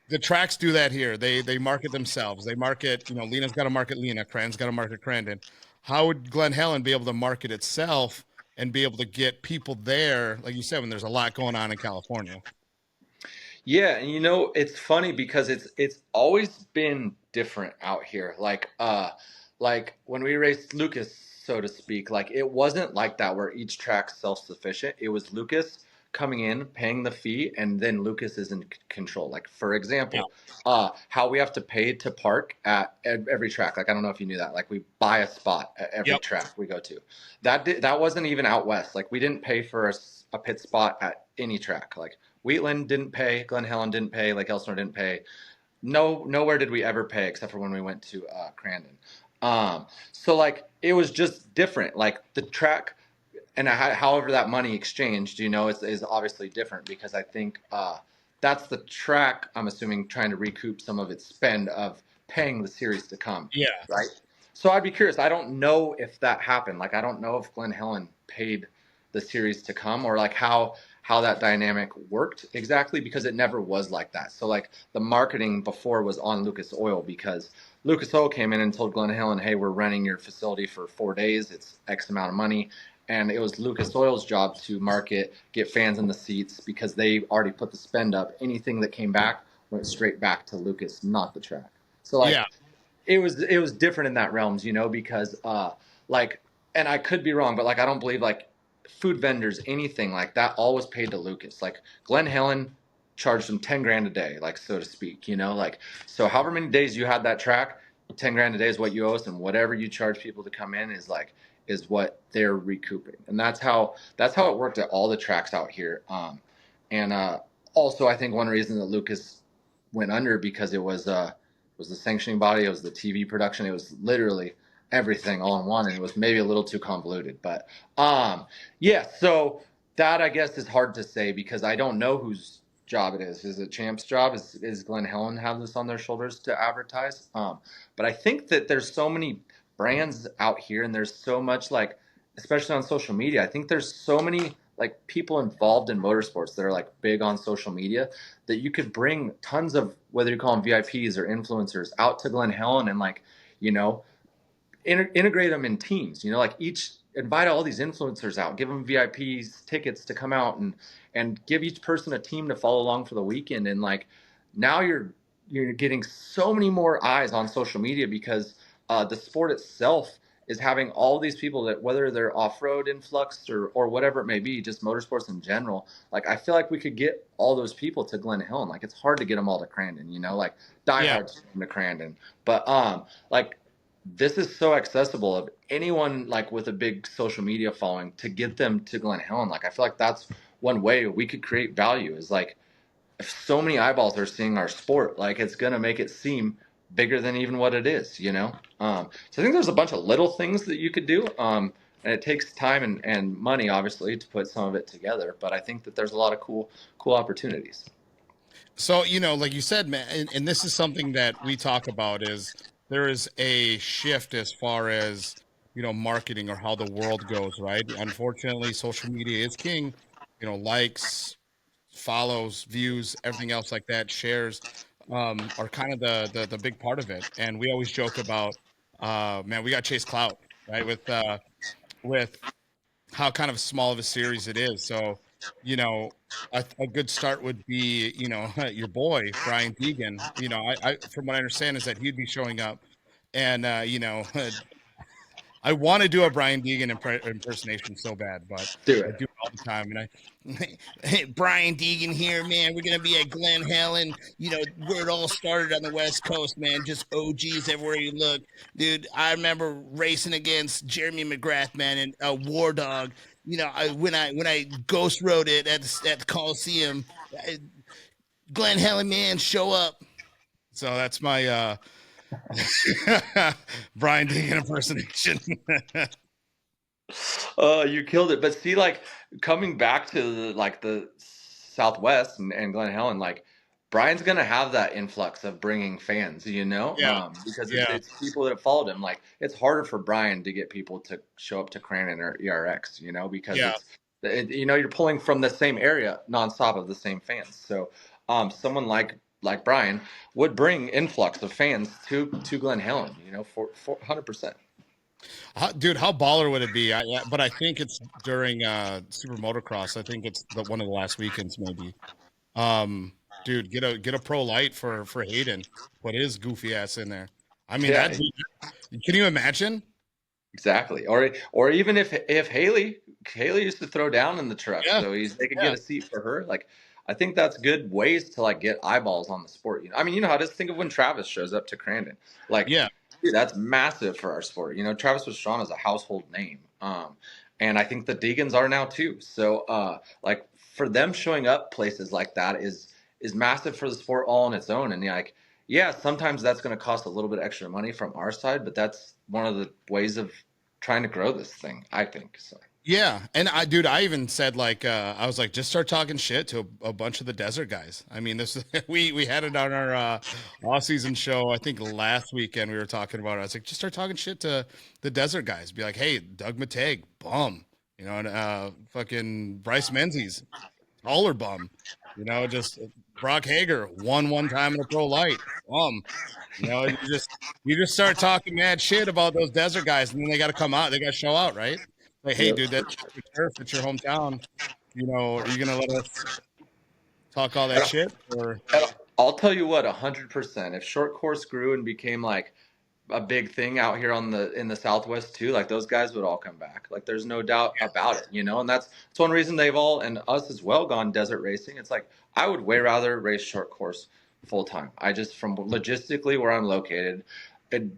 the tracks do that here. They market themselves. They market, Lena's got to market Lena, Cran's got to market Crandon. How would Glen Helen be able to market itself and be able to get people there, like you said, when there's a lot going on in California? Yeah, and it's funny because it's always been different out here. Like when we raced Lucas, so to speak, like it wasn't like that where each track's self-sufficient. It was Lucas coming in, paying the fee, and then Lucas is in control. Like for Yeah. example, how we have to pay to park at every track. Like I don't know if you knew that. Like we buy a spot at every Yep. track we go to. That wasn't even out west. Like we didn't pay for a pit spot at any track. Like Wheatland didn't pay. Glen Helen didn't pay. Lake Elsinore didn't pay. Nowhere did we ever pay except for when we went to Crandon. So like it was just different. Like the track and however that money exchanged, is obviously different because I think that's the track. I'm assuming trying to recoup some of its spend of paying the series to come, Yeah. right? So I'd be curious. I don't know if that happened. Like I don't know if Glen Helen paid the series to come or like how that dynamic worked exactly because it never was like that. So like the marketing before was on Lucas Oil because Lucas Oil came in and told Glen Helen, "Hey, we're renting your facility for 4 days. It's X amount of money." And it was Lucas Oil's job to market, get fans in the seats because they already put the spend up. Anything that came back went straight back to Lucas, not the track. So Yeah. like it was different in that realms, because like and I could be wrong, but like I don't believe like food vendors, anything like that, all was paid to Lucas. Like Glen Helen charged him 10 grand a day, like so to speak, like so however many days you had that track, 10 grand a day is what you owe us, and whatever you charge people to come in is what they're recouping. And that's how it worked at all the tracks out here. And also I think one reason that Lucas went under because it was the sanctioning body, it was the TV production, it was literally everything all in one, and it was maybe a little too convoluted. But yeah, so that I guess is hard to say because I don't know whose job it is. Is it Champ's job? Is Glen Helen have this on their shoulders to advertise? But I think that there's so many brands out here, and there's so much like, especially on social media. I think there's so many like people involved in motorsports that are like big on social media that you could bring tons of whether you call them VIPs or influencers out to Glen Helen and like you know integrate them in teams. Like each invite all these influencers out, give them VIPs tickets to come out and give each person a team to follow along for the weekend. And like now you're getting so many more eyes on social media because The sport itself is having all these people that, whether they're off-road influx or whatever it may be, just motorsports in general. Like, I feel like we could get all those people to Glen Helen. Like, it's hard to get them all to Crandon, you know, like Yeah. diehards to Crandon. But like, this is so accessible of anyone like with a big social media following to get them to Glen Helen. Like, I feel like that's one way we could create value, is like, if so many eyeballs are seeing our sport, like, it's gonna make it seem bigger than even what it is, you know. So I think there's a bunch of little things that you could do, and it takes time and money, obviously, to put some of it together. But I think that there's a lot of cool opportunities. So, like you said, man, and this is something that we talk about is there is a shift as far as, marketing or how the world goes, right? Unfortunately, social media is king, likes, follows, views, everything else like that, shares, are kind of the big part of it. And we always joke about, man, we got chase clout, right? With how kind of small of a series it is. So, you know, a good start would be, your boy Brian Deegan. I from what I understand is that he'd be showing up, and I want to do a Brian Deegan impersonation so bad, but Do I it. do it all the time. And hey, Brian Deegan here, man. We're gonna be at Glen Helen. Where it all started on the West Coast, man. Just OGs everywhere you look, dude. I remember racing against Jeremy McGrath, man, and War Dog. When I ghost rode it at the Coliseum, uh, Glen Helen, man, show up. So that's my Brian Deegan impersonation. You killed it. But see, like, coming back to the Southwest and Glen Helen, like, Brian's gonna have that influx of bringing fans, you know, Yeah, because yeah, it's people that have followed him. Like, it's harder for Brian to get people to show up to Crandon or ERX, you know, because yeah. you're pulling from the same area nonstop of the same fans. So, someone like Brian would bring influx of fans to Glen Helen, you know, for 100%. Dude, how baller would it be? Yeah, but I think it's during Super Motocross. I think it's one of the last weekends, maybe. Um, Dude, get a pro light for Hayden. Put his goofy ass in there. I mean, Yeah. can you imagine? Exactly. Or even if Haley used to throw down in the truck, Yeah, so they could get yeah, a seat for her. Like, I think that's good ways to like get eyeballs on the sport. You know, I mean, you know how it is. Think of when Travis shows up to Crandon. Like, yeah, dude, that's massive for our sport. You know, Travis Pastrana is a household name. And I think the Deegans are now too. So like, for them showing up places like that is massive for the sport all on its own. And like, yeah, sometimes that's going to cost a little bit extra money from our side, but that's one of the ways of trying to grow this thing, I think. So yeah. And dude, I even said like, I was like, just start talking shit to a bunch of the desert guys. I mean, this we had it on our off season show. I think last weekend we were talking about it. I was like, just start talking shit to the desert guys. Be like, hey, Doug Mateg, bum. And fucking Bryce Menzies, taller bum. Just Brock Hager won one time in a pro light. You just start talking mad shit about those desert guys, and then they got to come out. They got to show out, right? Like, hey, yep. dude, that's your turf. It's your hometown. Are you gonna let us talk all that And, shit? Or and I'll tell you what, 100%. If short course grew and became like a big thing out here in the Southwest too, like, those guys would all come back. Like, there's no doubt about it, you know. And that's one reason they've all, and us as well, gone desert racing. It's like, I would way rather race short course full time. I just, from logistically where I'm located,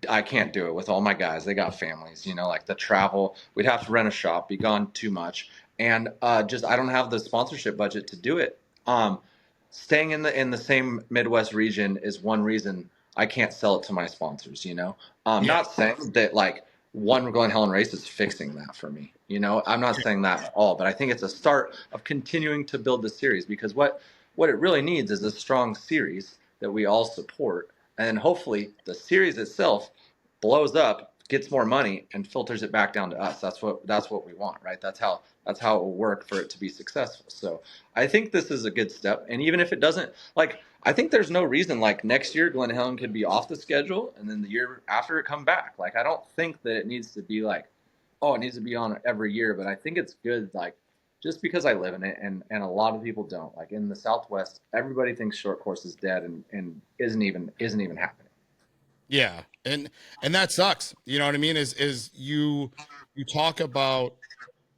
I can't do it with all my guys. They got families, you know, like the travel. We'd have to rent a shop, be gone too much, and just, I don't have the sponsorship budget to do it. Staying in the same Midwest region is one reason I can't sell it to my sponsors. You know, yeah, not saying that like one Glen Helen race is fixing that for me. You know, I'm not saying that at all, but I think it's a start of continuing to build the series, because what it really needs is a strong series that we all support, and then hopefully the series itself blows up, gets more money, and filters it back down to us. That's what we want, right? That's how it will work for it to be successful. So I think this is a good step. And even if it doesn't, like, I think there's no reason like next year Glen Helen could be off the schedule and then the year after it come back. Like, I don't think that it needs to be like, oh, it needs to be on every year, but I think it's good, like, just because I live in it, and a lot of people don't. Like, in the Southwest, everybody thinks short course is dead and isn't even happening. Yeah, and that sucks. You know what I mean? Is you talk about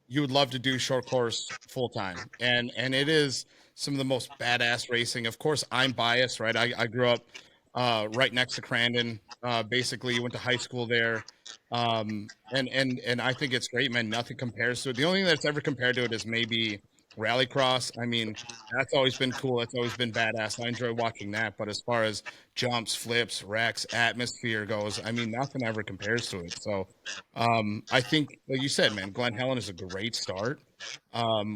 you would love to do short course full time, and it is some of the most badass racing. Of course, I'm biased, right? I grew up right next to Crandon. Basically, went to high school there, and I think it's great, man. Nothing compares to it. The only thing that's ever compared to it is maybe Rallycross. I mean, that's always been cool. That's always been badass. I enjoy watching that. But as far as jumps, flips, wrecks, atmosphere goes, I mean, nothing ever compares to it. So I think, like you said, man, Glen Helen is a great start.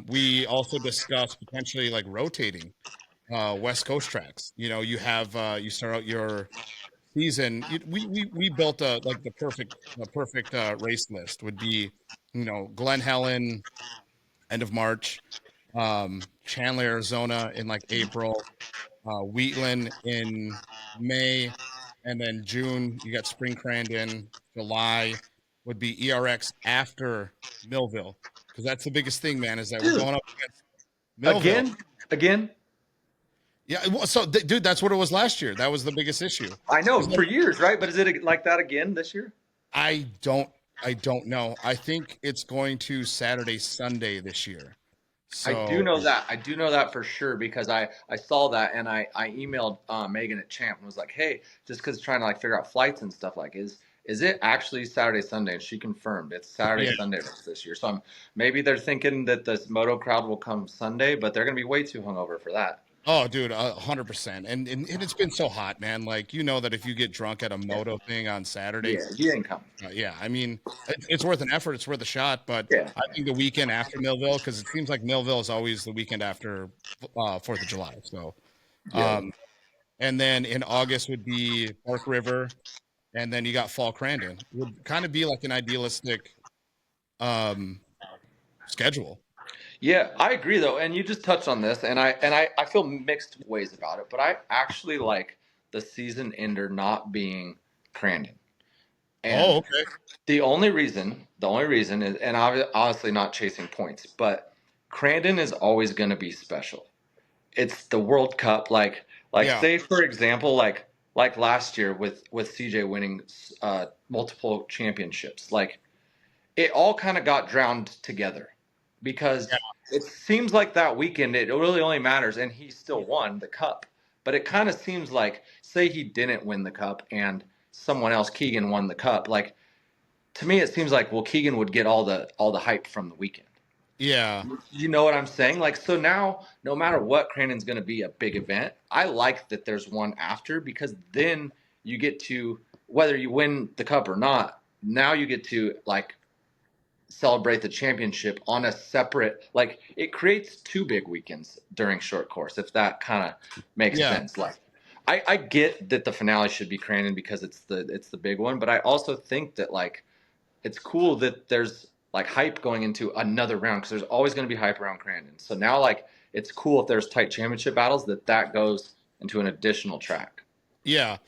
We also discussed potentially like rotating West Coast tracks. You know, you have you start out your season. We built a like the perfect race list would be, you know, Glen Helen end of March, Chandler, Arizona in like April, Wheatland in May, and then June you got Spring Crandon. July would be ERX after Millville, because that's the biggest thing, man, is that we're Dude, going up against Millville. again. Yeah, well, so dude, that's what it was last year. That was the biggest issue. I know 'Cause for years, right? But is it like that again this year? I don't, I don't know. I think it's going to Saturday, Sunday this year. I do So know that. I do know that for sure because I saw that and I emailed Megan at Champ and was like, hey, just because trying to like figure out flights and stuff like is it actually Saturday Sunday? And she confirmed it's Saturday yeah. Sunday this year. So maybe they're thinking that this moto crowd will come Sunday, but they're gonna be way too hungover for that. Oh, dude, 100%. And it's been so hot, man. Like you know that if you get drunk at a Yeah, moto thing on Saturday, yeah, you ain't coming. yeah, I mean, it's worth an effort. It's worth a shot. But Yeah, I think the weekend after Millville, because it seems like Millville is always the weekend after 4th of July. So, yeah, um, and then in August would be Park River, and then you got Fall Crandon. Would kind of be like an idealistic um, schedule. yeah. I agree though, and you just touched on this, and I feel mixed ways about it, but I actually like the season ender not being Crandon. Oh, And okay. the only reason is, and obviously not chasing points, but Crandon is always going to be special. It's the World Cup, like Yeah, say for example, like last year with CJ winning multiple championships, like it all kind of got drowned together yeah, because it seems like that weekend it really only matters, and he still won the cup, but it kind of seems like say he didn't win the cup and someone else Keegan won the cup, like to me it seems like well Keegan would get all the hype from the weekend. yeah, You know what I'm saying? Like so now no matter what Crandon's going to be a big event. I like that there's one after because then you get to whether you win the cup or not, now you get to like celebrate the championship on a separate like it creates two big weekends during short course if that kind of makes yeah, sense like I get that the finale should be Crandon because it's the big one but I also think that like it's cool that there's like hype going into another round because there's always going to be hype around Crandon. So now like it's cool if there's tight championship battles that goes into an additional track. yeah.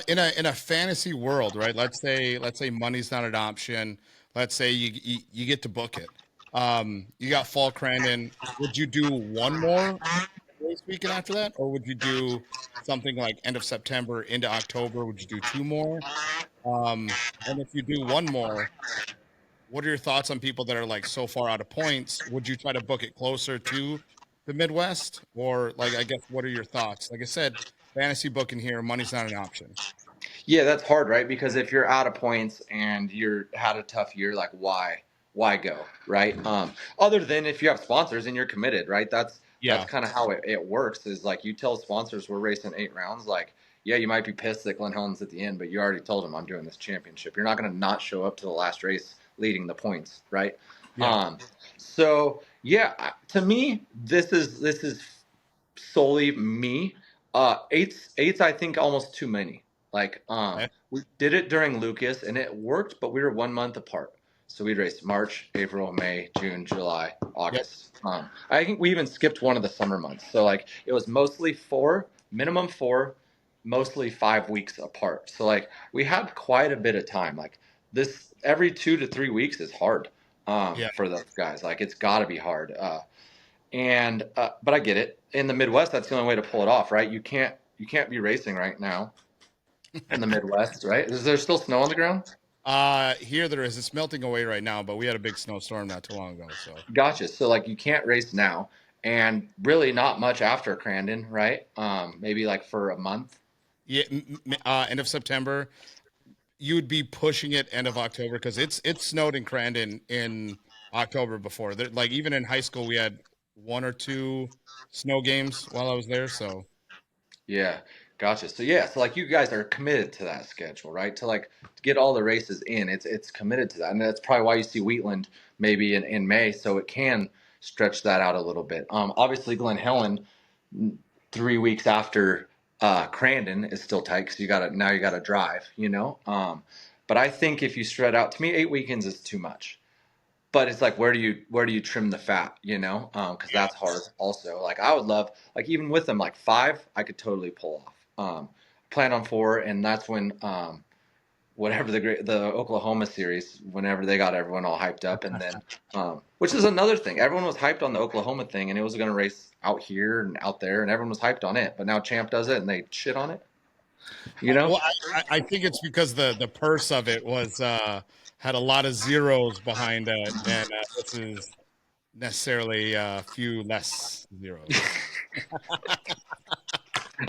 In a fantasy world, right? Let's say money's not an option. Let's say you get to book it. You got Fall Crandon. Would you do one more race weekend after that, or would you do something like end of September into October? Would you do two more? And if you do one more, what are your thoughts on people that are like so far out of points? Would you try to book it closer to the Midwest, or like I guess what are your thoughts? Like I said, fantasy booking here, money's not an option. Yeah, that's hard, right? Because if you're out of points and you're had a tough year, like why go, right? Other than if you have sponsors and you're committed, right? That's Yeah, kind of how it works. Is like you tell sponsors we're racing 8 rounds, like yeah, you might be pissed that Glenn Helen's at the end, but you already told them I'm doing this championship. You're not going to not show up to the last race leading the points, right? yeah, Um, so yeah, to me, this is solely me. Eight's I think almost too many. Like okay, we did it during Lucas and it worked, but we were 1 month apart. So we'd race March, April, May, June, July, yep, August. I think we even skipped one of the summer months. So like it was mostly minimum four, mostly 5 weeks apart. So like we had quite a bit of time. Like this every 2 to 3 weeks is hard yeah, for those guys. Like it's got to be hard. And but I get it. In the Midwest, that's the only way to pull it off, right? You can't be racing right now in the Midwest, right? Is there still snow on the ground? Here there is. It's melting away right now, but we had a big snowstorm not too long ago. So Gotcha. So like you can't race now, and really not much after Crandon, right? Maybe like for a month. yeah, end of September. You would be pushing it end of October because it snowed in Crandon in October before. There, like even in high school, we had one or two snow games while I was there. So Yeah, gotcha. So yeah, so like you guys are committed to that schedule, right? To like to get all the races in, it's committed to that, and that's probably why you see Wheatland maybe in May, so it can stretch that out a little bit. Obviously Glen Helen, 3 weeks after Crandon is still tight because you gotta drive, you know. But I think if you spread out, to me, 8 weekends is too much, but it's like where do you trim the fat, you know, because yeah. that's hard also. Like I would love, like even with them like 5 I could totally pull off. Plan on 4, and that's when whatever the Oklahoma series, whenever they got everyone all hyped up, and then which is another thing, everyone was hyped on the Oklahoma thing, and it was going to race out here and out there, and everyone was hyped on it, but now Champ does it and they shit on it, you know. Well, I think it's because the purse of it was had a lot of zeros behind it, and this is necessarily a few less zeros.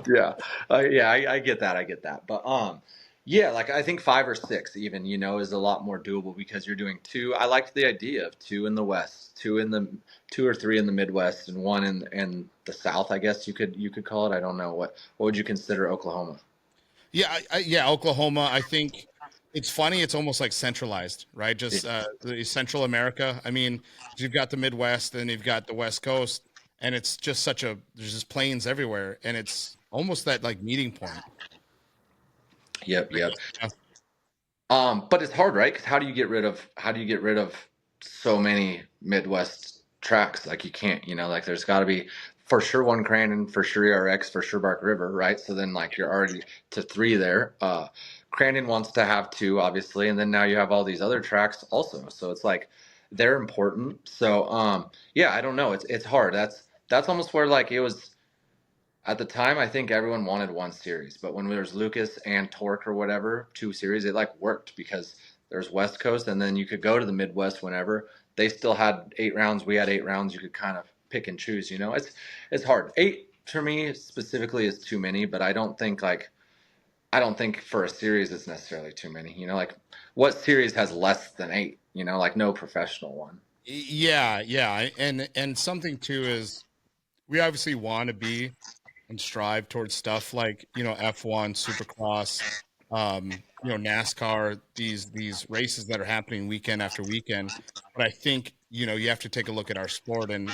Yeah, yeah, I get that. I get that. But yeah, like I think 5 or 6 even, you know, is a lot more doable because you're doing two. I liked the idea of two in the West, 2 or 3 in the Midwest, and one in the South. I guess you could call it. I don't know what would you consider Oklahoma? Yeah, yeah, Oklahoma. I think it's funny. It's almost like centralized, right? Yeah, Just the Central America. I mean, you've got the Midwest, and you've got the West Coast, and it's just such a there's just plains everywhere, and it's almost that like meeting point. yep, yep. Yeah. But it's hard, right? Because how do you get rid of so many Midwest tracks? Like you can't, you know, like there's got to be for sure one Crandon, for sure ERX, for sure Bark River, right? So then like you're already to 3 there. Crandon wants to have 2, obviously, and then now you have all these other tracks also. So it's like they're important. So yeah, I don't know. It's hard. That's almost where like it was. At the time, I think everyone wanted one series, but when there was Lucas and Torque or whatever, 2 series, it like worked because there's West Coast, and then you could go to the Midwest whenever. They still had 8 rounds. We had 8 rounds. You could kind of pick and choose. You know, it's hard. 8 for me specifically is too many, but I don't think for a series it's necessarily too many. You know, like what series has less than 8? You know, like no professional one. Yeah, yeah, and something too is we obviously want to be and strive towards stuff like F1, Supercross, NASCAR, these races that are happening weekend after weekend. But I think you have to take a look at our sport and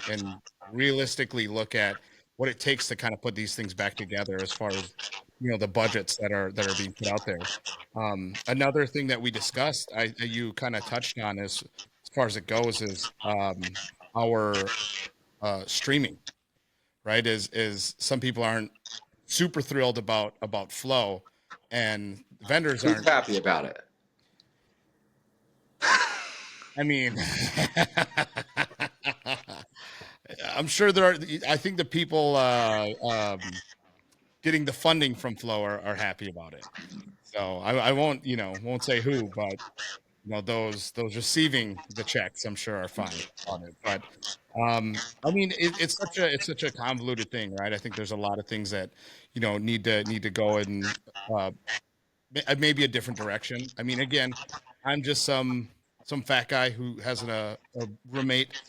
realistically look at what it takes to kind of put these things back together as far as the budgets that are being put out there. Another thing that we discussed, you kind of touched on as far as it goes is our streaming, right? Is some people aren't super thrilled about flow, and vendors Who's aren't. happy about it? I mean, I'm sure there are. I think the people getting the funding from flow are happy about it. So I won't won't say who, but those receiving the checks, I'm sure are fine on it. But I mean, it's such a convoluted thing, right? I think there's a lot of things that need to go in maybe a different direction. I mean, again, I'm just some fat guy who has a roommate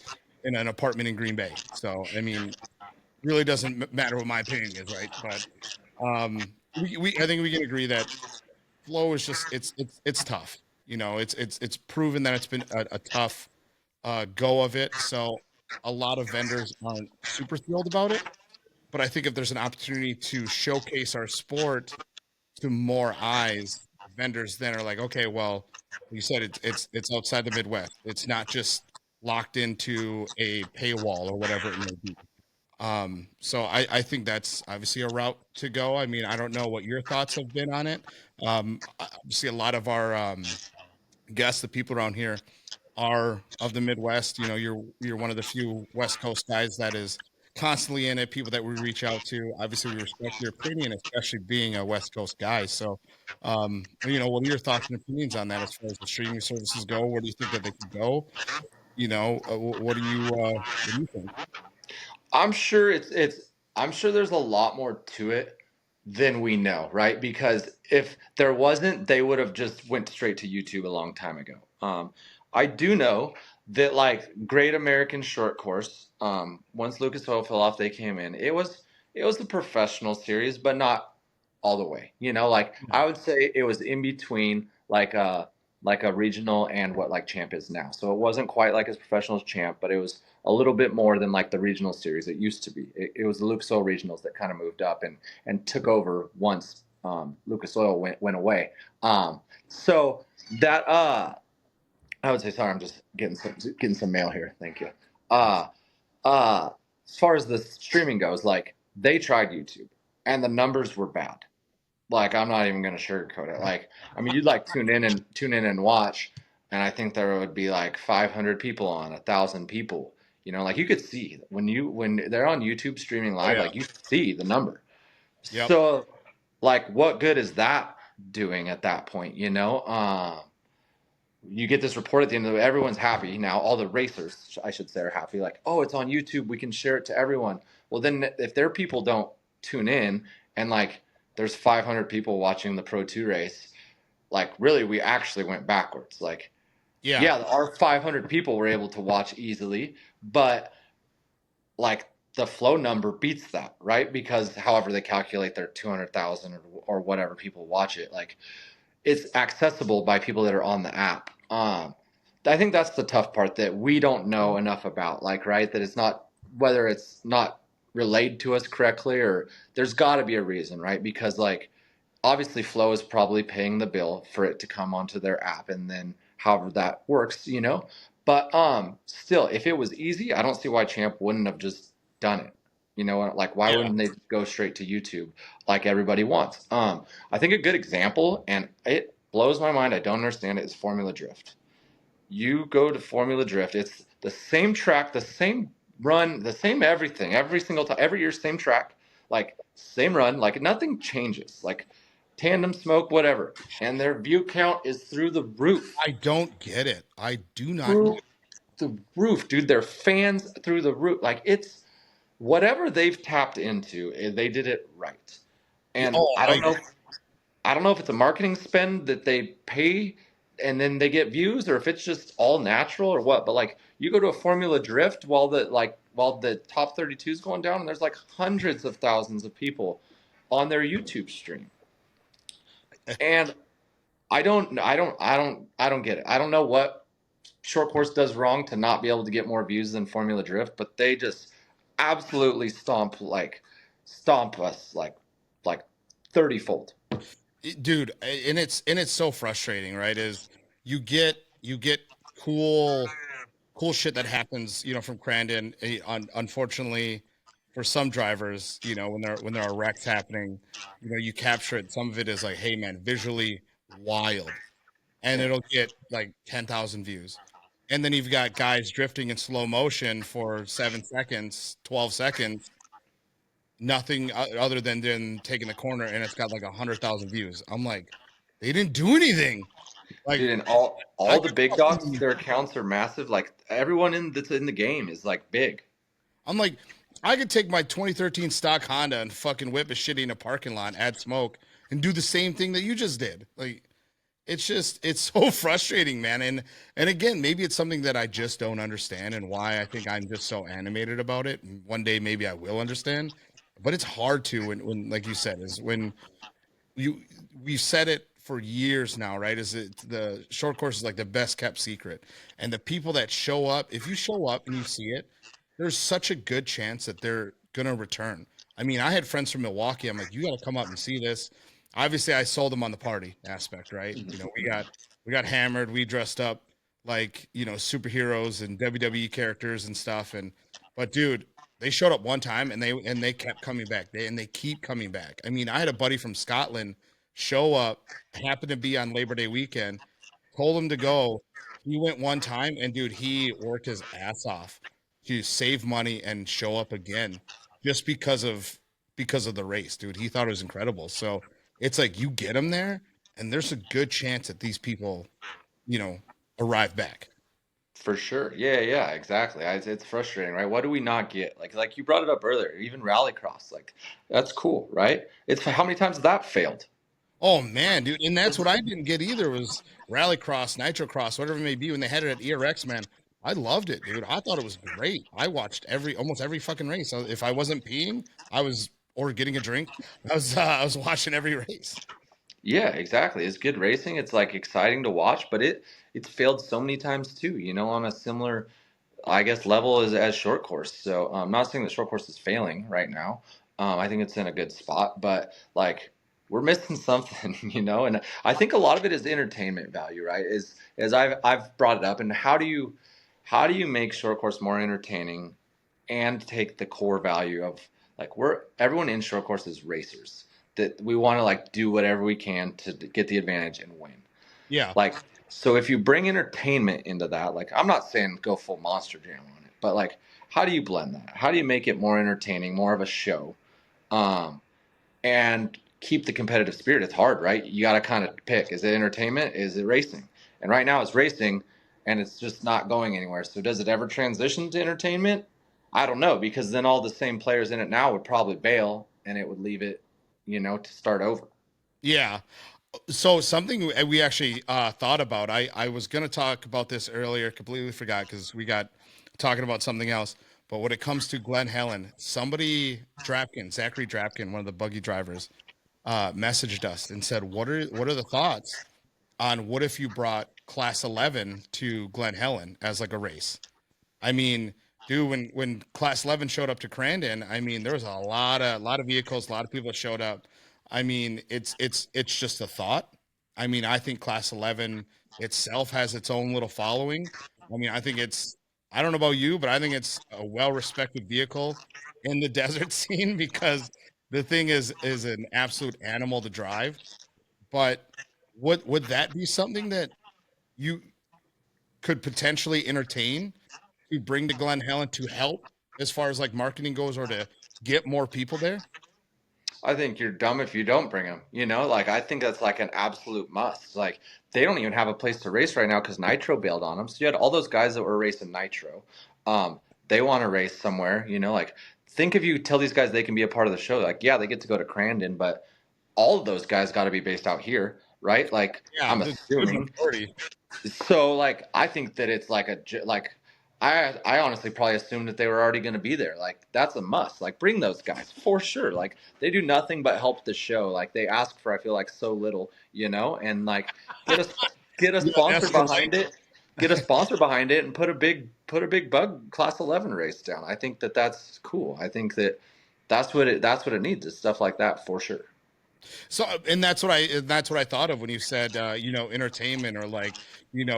in an apartment in Green Bay. So I mean, really doesn't matter what my opinion is, right? But we I think we can agree that flow is just it's tough. It's proven that it's been a tough go of it. So a lot of vendors aren't super thrilled about it. But I think if there's an opportunity to showcase our sport to more eyes, vendors then are like, okay, well, you said it's outside the Midwest. It's not just locked into a paywall or whatever it may be. So I think that's obviously a route to go. I mean, I don't know what your thoughts have been on it. Obviously, a lot of our guests, the people around here, are of the Midwest. You're one of the few West Coast guys that is constantly in it, people that we reach out to. Obviously, we respect your opinion, especially being a West Coast guy. So, what are your thoughts and opinions on that as far as the streaming services go? Where do you think that they could go? What do you think? I'm sure I'm sure there's a lot more to it than we know, right? Because if there wasn't, they would have just went straight to YouTube a long time ago. I do know that like Great American Short Course, once Lucas Oil fell off, they came in. It was the professional series, but not all the way. Like I would say it was in between like a regional and what like champ is now. So it wasn't quite like as professional as champ, but it was a little bit more than like the regional series it used to be. It was the Lucas Oil regionals that kind of moved up and took over once Lucas Oil went away. So that I would say, sorry, I'm just getting some mail here. Thank you. Uh, as far as the streaming goes, like they tried YouTube and the numbers were bad. Like I'm not even gonna sugarcoat it. Like I mean, you'd like tune in and watch, and I think there would be like 500 people on 1,000 people. Like you could see when they're on YouTube streaming Oh live, yeah, like you see the number. yep, So like, what good is that doing at that point? You get this report at the end of it, everyone's happy now. All the racers, I should say, are happy. Like, oh, it's on YouTube, we can share it to everyone. Well, then if their people don't tune in, and like there's 500 people watching the Pro 2 race, like really we actually went backwards. Like, yeah, yeah, our 500 people were able to watch easily, but like the flow number beats that, right? Because however they calculate their 200,000 or whatever people watch it, like it's accessible by people that are on the app. I think that's the tough part that we don't know enough about, like, right? That it's not, whether it's not relayed to us correctly, or there's got to be a reason, right? Because like obviously Flow is probably paying the bill for it to come onto their app, and then however that works. But still, if it was easy, I don't see why Champ wouldn't have just done it. Like why yeah. wouldn't they go straight to YouTube like everybody wants? I think a good example, and it blows my mind, I don't understand it, is Formula Drift. You go to Formula Drift, it's the same track, the same run, the same everything, every single time, every year, same track, like same run, like nothing changes, like tandem smoke, whatever. And their view count is through the roof. I don't get it. I do not. Through the roof, dude. Their fans through the roof. Like it's whatever they've tapped into, they did it right. And Oh, I I don't know if it's a marketing spend that they pay and then they get views, or if it's just all natural or what. But like you go to a Formula Drift while the top 32 is going down, and there's like hundreds of thousands of people on their YouTube stream. And I don't get it. I don't know what Short Course does wrong to not be able to get more views than Formula Drift, but they just absolutely stomp us like 30 fold. dude, and it's so frustrating, right? Is you get cool shit that happens, from Crandon. Unfortunately, for some drivers, when there are wrecks happening, you capture it. Some of it is like, hey man, visually wild, and Yeah. it'll get like 10,000 views. And then you've got guys drifting in slow motion for 7 seconds, 12 seconds, nothing other than taking the corner, and it's got like 100,000 views. I'm like, they didn't do anything. Like Dude, and all I the could big dogs, fucking, their accounts are massive. Like everyone that's in the game is like big. I'm like, I could take my 2013 stock Honda and fucking whip a shitty in a parking lot, add smoke, and do the same thing that you just did. Like it's so frustrating, man. And again, maybe it's something that I just don't understand, and why I think I'm just so animated about it. And one day maybe I will understand, but it's hard to when like you said, is when you we've said it for years now, right? Is it the short course is like the best kept secret, and the people that show up, if you show up and you see it, there's such a good chance that they're gonna return. I mean, I had friends from Milwaukee. I'm like, you got to come up and see this. Obviously, I sold them on the party aspect, right? We got hammered. We dressed up like superheroes and WWE characters and stuff. And but dude, they showed up one time and they kept coming back. They keep coming back. I mean, I had a buddy from Scotland show up, happened to be on Labor Day weekend, told him to go. He went one time and dude, he worked his ass off. to save money and show up again just because of the race, dude. He thought it was incredible. So it's like you get him there, and there's a good chance that these people, you know, arrive back. For sure. Yeah, yeah, exactly. It's frustrating, right? What do we not get? Like you brought it up earlier, even rallycross. Like that's cool, right? It's how many times has that failed? Oh man, dude, and that's what I didn't get either was Rallycross, Nitrocross, whatever it may be when they had it at ERX, man. I loved it, dude. I thought it was great. I watched almost every fucking race. If I wasn't peeing, I was or getting a drink. I was watching every race. Yeah, exactly. It's good racing. It's like exciting to watch, but it's failed so many times too, on a similar I guess level as short course. So I'm not saying that short course is failing right now. I think it's in a good spot, but like we're missing something, And I think a lot of it is entertainment value, right? Is as I've brought it up, and how do you make short course more entertaining and take the core value of like everyone in short course is racers that we want to like do whatever we can to get the advantage and win. Yeah. Like, so if you bring entertainment into that, like, I'm not saying go full Monster Jam on it, but like, how do you blend that? How do you make it more entertaining, more of a show, um, and keep the competitive spirit? It's hard, right? You got to kind of pick: is it entertainment? Is it racing? And right now, it's racing, and it's just not going anywhere. So, does it ever transition to entertainment? I don't know, because then all the same players in it now would probably bail, and it would leave it, to start over. Yeah. So something we actually thought about. I was gonna talk about this earlier, completely forgot because we got talking about something else. But when it comes to Glenn Helen, Zachary Drapkin, one of the buggy drivers, messaged us and said, "What are the thoughts on what if you brought Class 11 to Glen Helen as like a race?" I mean, dude, when Class 11 showed up to Crandon, I mean, there was a lot of vehicles, a lot of people that showed up. I mean, it's just a thought. I mean, I think Class 11 itself has its own little following. I mean, I don't know about you, but I think it's a well-respected vehicle in the desert scene because the thing is an absolute animal to drive. But would that be something that you could potentially entertain to bring to Glen Helen to help as far as like marketing goes or to get more people there? I think you're dumb if you don't bring them. Like I think that's like an absolute must. Like they don't even have a place to race right now because Nitro bailed on them. So you had all those guys that were racing Nitro. Um, they want to race somewhere. Like think if you tell these guys they can be a part of the show. Like yeah, they get to go to Crandon, but all of those guys got to be based out here, right? Like Yeah, I'm the good assuming. majority. So like I think that it's like like I honestly probably assumed that they were already going to be there. Like that's a must. Like bring those guys for sure. Like they do nothing but help the show. Like they ask for I feel like so little, and like get a get a Yeah, sponsor that's right. behind it. Get a sponsor behind it and put a big bug class 11 race down. I think that that's cool. I think that that's what it needs is stuff like that for sure. So, and that's what I thought of when you said, entertainment or like,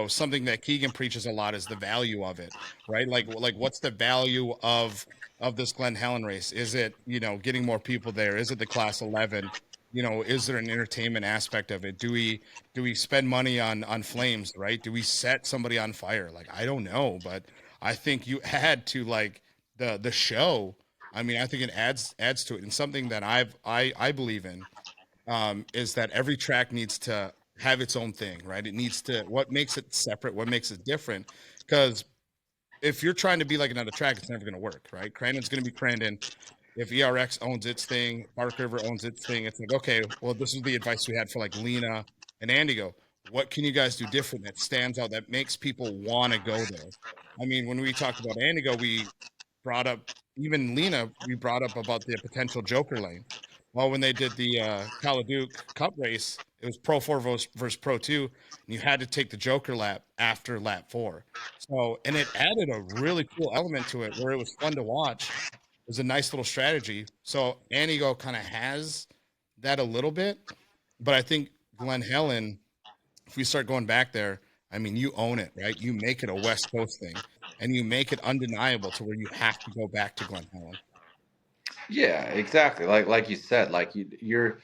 something that Keegan preaches a lot is the value of it, right? Like what's the value of this Glen Helen race? Is it, getting more people there? Is it the Class 11? Is there an entertainment aspect of it? Do we spend money on flames, right? Do we set somebody on fire? Like, I don't know, but I think you add to like the show. I mean, I think it adds to it, and something that I believe in is that every track needs to have its own thing, right? It needs to what makes it separate, what makes it different. Because if you're trying to be like another track, it's never going to work, right? Crandon's going to be Crandon. If ERX owns its thing, Park River owns its thing, it's like, okay, well, this is the advice we had for like Lena and Andigo. What can you guys do different that stands out that makes people want to go there? I mean, when we talked about Andigo, we brought up even Lena. We brought up about the potential Joker lane. Well, when they did the Duke Cup race, it was Pro 4 versus Pro 2, and you had to take the Joker lap after lap 4. So, and it added a really cool element to it where it was fun to watch. It was a nice little strategy. So, Anigo kind of has that a little bit, but I think Glen Helen, if we start going back there, I mean, you own it, right? You make it a West Coast thing, and you make it undeniable to where you have to go back to Glen Helen. Yeah, exactly. Like you said, like you're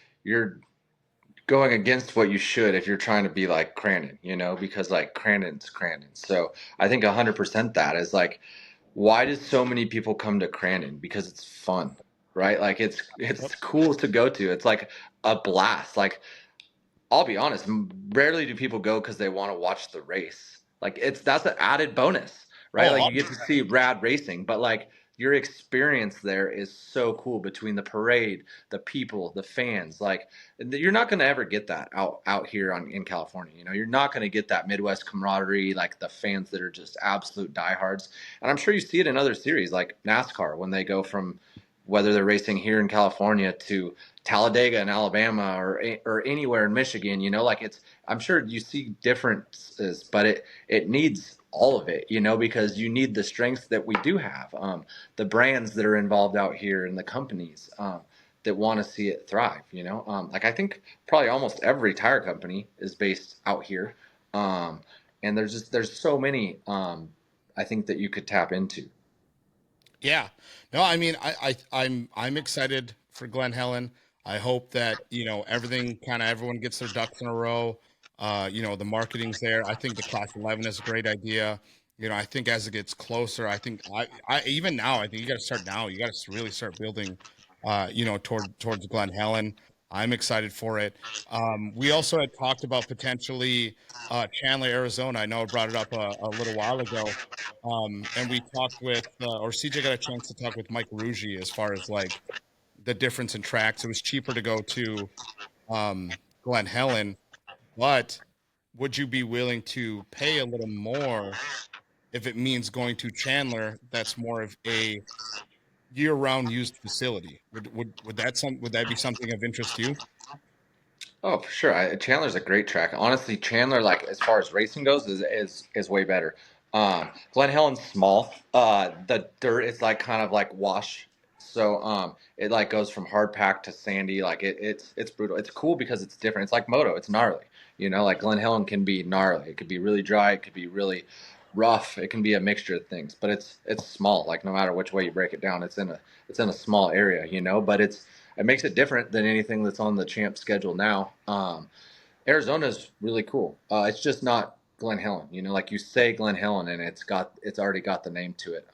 going against what you should if you're trying to be like Crandon, because like Crandon's Crandon. So I think 100% that is like why does so many people come to Crandon? Because it's fun, right? Like Yep. it's cool to go to. It's like a blast. Like I'll be honest, rarely do people go because they want to watch the race. Like it's that's an added bonus, right? Oh, Like you get to see rad racing, but like your experience there is so cool between the parade, the people, the fans. Like you're not going to ever get that out here in California. You know, you're not going to get that Midwest camaraderie, like the fans that are just absolute diehards. And I'm sure you see it in other series like NASCAR when they go from whether they're racing here in California to Talladega in Alabama or anywhere in Michigan, you know, like it's I'm sure you see differences, but it needs all of it, you know, because you need the strengths that we do have, the brands that are involved out here and the companies that want to see it thrive, you know. Like I think probably almost every tire company is based out here, um, and there's so many I think that you could tap into. yeah. No, I mean, I'm excited for Glen Helen. I hope that, everything kind of everyone gets their ducks in a row. The marketing's there. I think the class 11 is a great idea. I think as it gets closer, I think I even now, I think you got to start now. You got to really start building, towards Glen Helen. I'm excited for it. We also had talked about potentially Chandler, Arizona. I know I brought it up a little while ago. And we talked with, or CJ got a chance to talk with Mike Ruggi as far as like the difference in tracks. It was cheaper to go to Glen Helen, but would you be willing to pay a little more if it means going to Chandler? That's more of a year-round used facility. Would that be something of interest to you? Oh, for sure. Chandler's a great track. Honestly, Chandler, like as far as racing goes, is way better. Glen Helen's small. The dirt is like kind of like wash, so it like goes from hard pack to sandy. Like it's brutal. It's cool because it's different. It's like moto. It's gnarly. You know, like Glen Helen can be gnarly. It could be really dry. It could be really rough. It can be a mixture of things. But it's small. Like no matter which way you break it down, it's in a small area. You know, but it makes it different than anything that's on the champ schedule now. Arizona's really cool. It's just not Glen Helen. You know, like you say Glen Helen, and it's already got the name to it.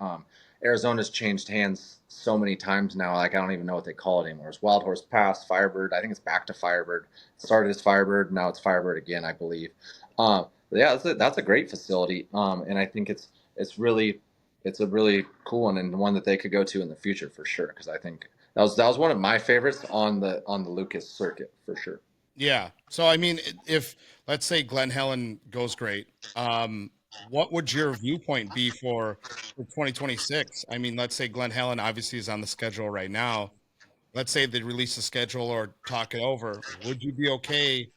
Arizona's changed hands so many times now. Like I don't even know what they call it anymore. It's Wild Horse Pass, Firebird. I think it's back to Firebird. It started as Firebird, now it's Firebird again, I believe. Yeah, that's a great facility, and I think it's a really cool one and one that they could go to in the future for sure. Because I think that was one of my favorites on the Lucas circuit for sure. Yeah. So I mean, if let's say Glen Helen goes great, what would your viewpoint be for 2026? I mean, let's say Glen Helen obviously is on the schedule right now. Let's say they release the schedule or talk it over. Would you be okay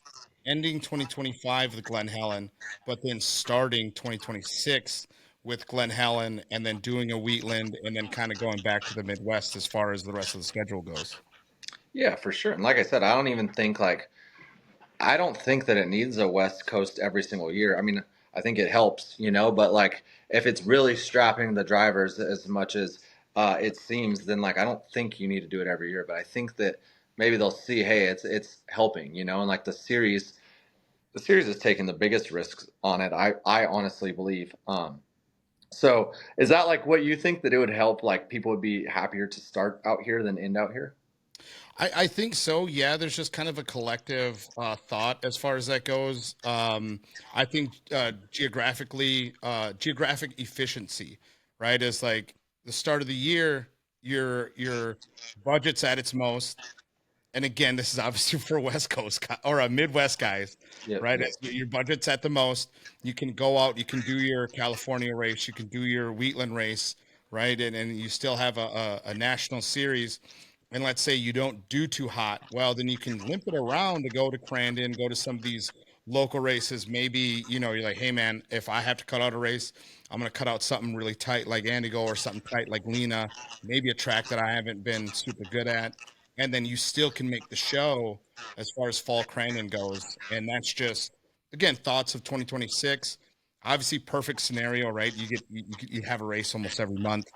ending 2025 with Glen Helen, but then starting 2026 with Glen Helen and then doing a Wheatland and then kind of going back to the Midwest as far as the rest of the schedule goes? Yeah, for sure. And like I said, I don't think that it needs a West Coast every single year. I mean, I think it helps, you know, but like if it's really strapping the drivers as much as it seems, then like I don't think you need to do it every year. But I think that maybe they'll see, hey, it's helping, you know, and like the series is taking the biggest risks on it. I honestly believe. So is that like what you think that it would help? Like people would be happier to start out here than end out here? I think so. Yeah, there's just kind of a collective thought as far as that goes. I think geographic efficiency, right, is like the start of the year. Your budget's at its most, and again, this is obviously for West Coast or Midwest guys, Yep. right? Yep. Your budget's at the most. You can go out, you can do your California race, you can do your Wheatland race, right? And you still have a national series. And let's say you don't do too hot, well, then you can limp it around to go to Crandon, go to some of these local races. Maybe, you're like, hey, man, if I have to cut out a race, I'm going to cut out something really tight like Andigo or something tight like Lena, maybe a track that I haven't been super good at, and then you still can make the show as far as fall Crandon goes. And that's just again thoughts of 2026. Obviously, perfect scenario, right? You have a race almost every month.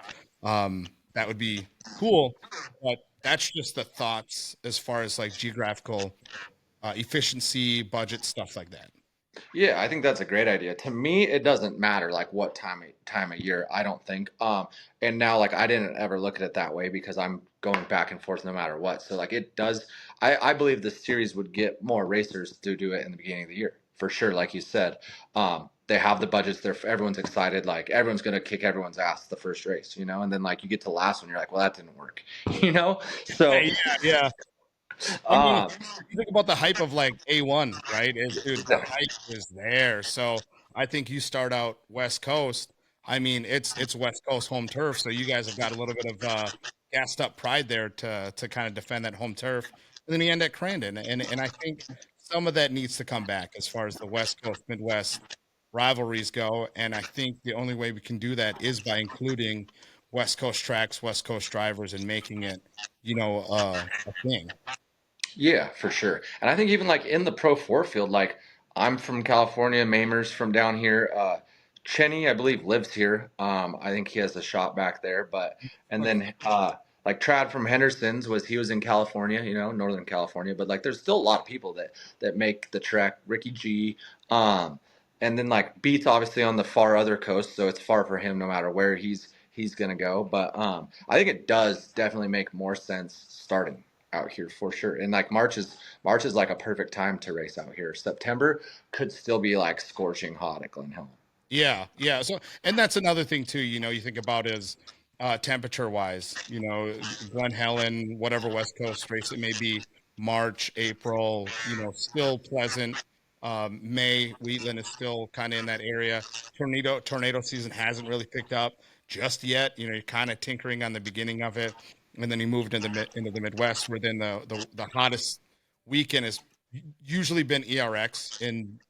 That would be cool, but that's just the thoughts as far as like geographical efficiency, budget, stuff like that. Yeah, I think that's a great idea. To me, it doesn't matter like what time of year. I don't think. And now like I didn't ever look at it that way because I'm going back and forth no matter what. So like it does. I believe the series would get more racers to do it in the beginning of the year for sure. Like you said, they have the budgets. Everyone's excited. Like everyone's gonna kick everyone's ass the first race, you know. And then like you get to the last one, you're like, well, that didn't work, you know. So, Yeah, yeah. I mean, um, if you think about the hype of like A1, right? Is dude, the hype is there. So I think you start out West Coast. I mean, it's West Coast home turf, so you guys have got a little bit of gassed up pride there to kind of defend that home turf. And then you end at Crandon, and I think some of that needs to come back as far as the West Coast Midwest rivalries go. And I think the only way we can do that is by including West Coast tracks, West Coast drivers, and making it, a thing. Yeah, for sure. And I think even like in the Pro 4 field, like I'm from California, Mamer's from down here. Chenny, I believe, lives here. I think he has a shop back there. But and Okay. then like Trad from Henderson's he was in California, you know, Northern California. But like there's still a lot of people that make the trek. Ricky G. And then like Beats obviously on the far other coast, so it's far for him no matter where he's gonna go. But I think it does definitely make more sense starting out here for sure. And like March is like a perfect time to race out here. September could still be like scorching hot at Glen Helen. Yeah, yeah. So, and that's another thing too. You think about is temperature wise. Glen Helen, whatever West Coast race it may be, March, April. Still pleasant. May, Wheatland is still kind of in that area. Tornado season hasn't really picked up just yet. You're kind of tinkering on the beginning of it, and then you moved into the Midwest, where then the hottest weekend has usually been ERX in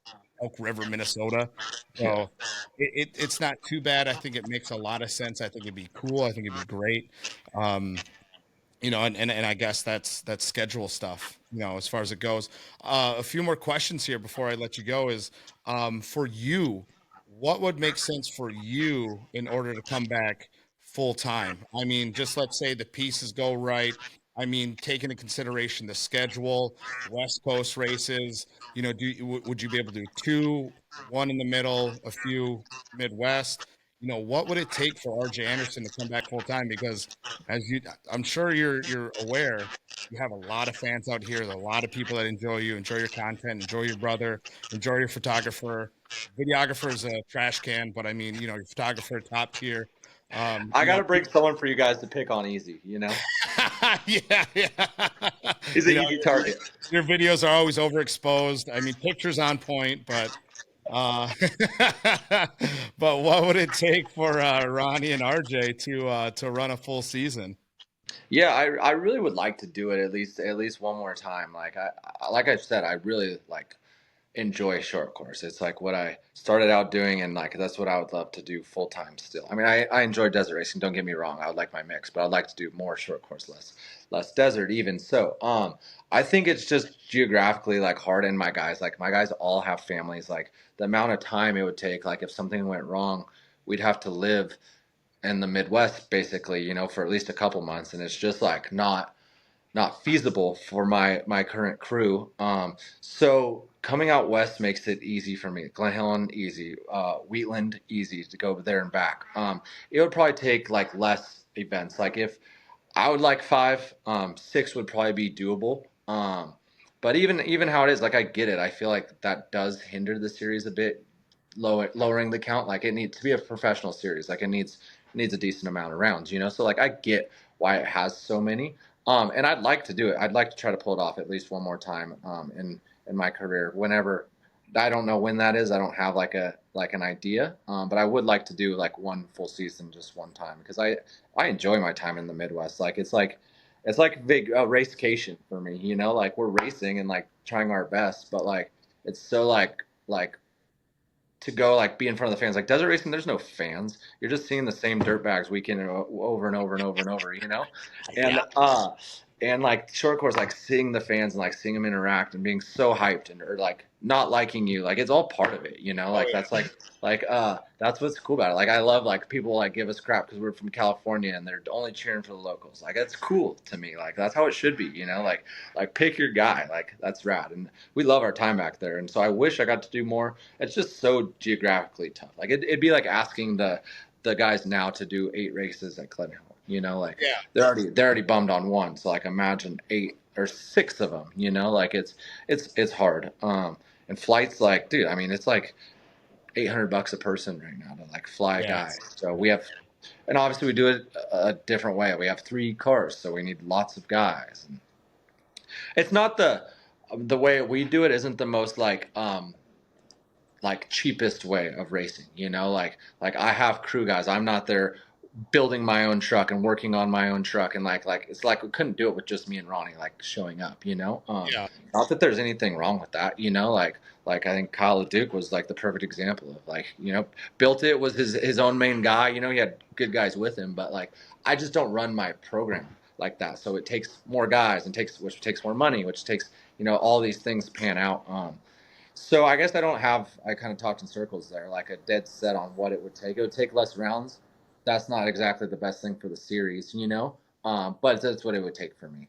Elk River, Minnesota. Yeah. So it's not too bad. I think it makes a lot of sense. I think it'd be cool. I think it'd be great. Um, and I guess that's schedule stuff, as far as it goes. A few more questions here before I let you go is for you, what would make sense for you in order to come back full time? I mean, just let's say the pieces go right. I mean, take into consideration the schedule, West Coast races. Would you be able to do two, one in the middle, a few Midwest? What would it take for RJ Anderson to come back full time? Because I'm sure you're aware, you have a lot of fans out here. There's a lot of people that enjoy you, enjoy your content, enjoy your brother, enjoy your photographer. Videographer is a trash can, but I mean, your photographer top tier. Um, I you know, gotta bring someone for you guys to pick on easy, you know? yeah, yeah. He's an you know, easy target. your videos are always overexposed. I mean, pictures on point, but uh, but what would it take for Ronnie and RJ to run a full season? Yeah, I really would like to do it at least one more time. Like I said, I really like enjoy short course. It's like what I started out doing, and like that's what I would love to do full time still. I mean, I enjoy desert racing. Don't get me wrong. I would like my mix, but I'd like to do more short course, less desert. Even so, I think it's just geographically like hard. And my guys all have families. Like the amount of time it would take. Like if something went wrong, we'd have to live in the Midwest basically, for at least a couple months, and it's just like not feasible for my current crew. So coming out west makes it easy for me. Glen Helen easy, Wheatland easy to go there and back. It would probably take like less events. Like if I would like five, six would probably be doable. But even how it is, like I get it. I feel like that does hinder the series a bit, lowering the count. Like it needs to be a professional series. Like it needs a decent amount of rounds. So like I get why it has so many. And I'd like to do it. I'd like to try to pull it off at least one more time. In my career, whenever. I don't know when that is. I don't have like an idea. But I would like to do like one full season just one time because I enjoy my time in the Midwest. Like it's like big racecation for me. Like we're racing and like trying our best, but like it's so like to go like be in front of the fans. Like desert racing, there's no fans. You're just seeing the same dirt bags week in and over and over and over and over. And Yeah. and like short course, like seeing the fans and like seeing them interact and being so hyped and or like not liking you, like it's all part of it, you know. Oh Like yeah. that's what's cool about it. Like I love like people like give us crap because we're from California and they're only cheering for the locals. Like that's cool to me. Like that's how it should be, you know. Like pick your guy. Like that's rad, and we love our time back there. And so I wish I got to do more. It's just so geographically tough. Like it'd be like asking the guys now to do 8 races at Glen Helen. You know, like Yeah. they're already bummed on one. So like imagine 8 or 6 of them. You know, like it's hard. And flights like, dude, I mean, it's like $800 a person right now to like fly a Yeah. guy. So we have, and obviously we do it a different way. We have 3 cars, so we need lots of guys. And it's not the way we do it isn't the most like cheapest way of racing, you know, like I have crew guys. I'm not there building my own truck and working on my own truck, and like it's like we couldn't do it with just me and Ronnie like showing up, you know. Yeah. Not that there's anything wrong with that, you know, like I think Kyle Duke was like the perfect example of like, you know, built it, was his own main guy, you know, he had good guys with him, but like I just don't run my program like that. So it takes more guys and which takes more money, which takes, you know, all these things pan out. So I guess I kind of talked in circles there, like a dead set on what it would take. It would take less rounds. That's not exactly the best thing for the series, you know? But that's what it would take for me.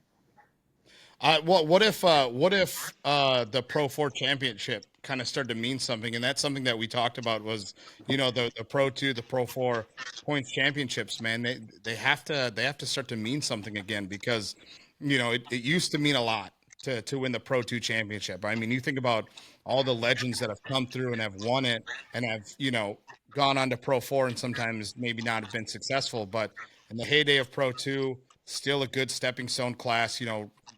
What if the Pro 4 championship kind of started to mean something? And that's something that we talked about was, the Pro 2, the Pro 4 points championships, man. They have to start to mean something again because, it used to mean a lot to win the Pro 2 championship. I mean, you think about all the legends that have come through and have won it and have, gone on to Pro 4 and sometimes maybe not have been successful, but in the heyday of Pro 2, still a good stepping stone class,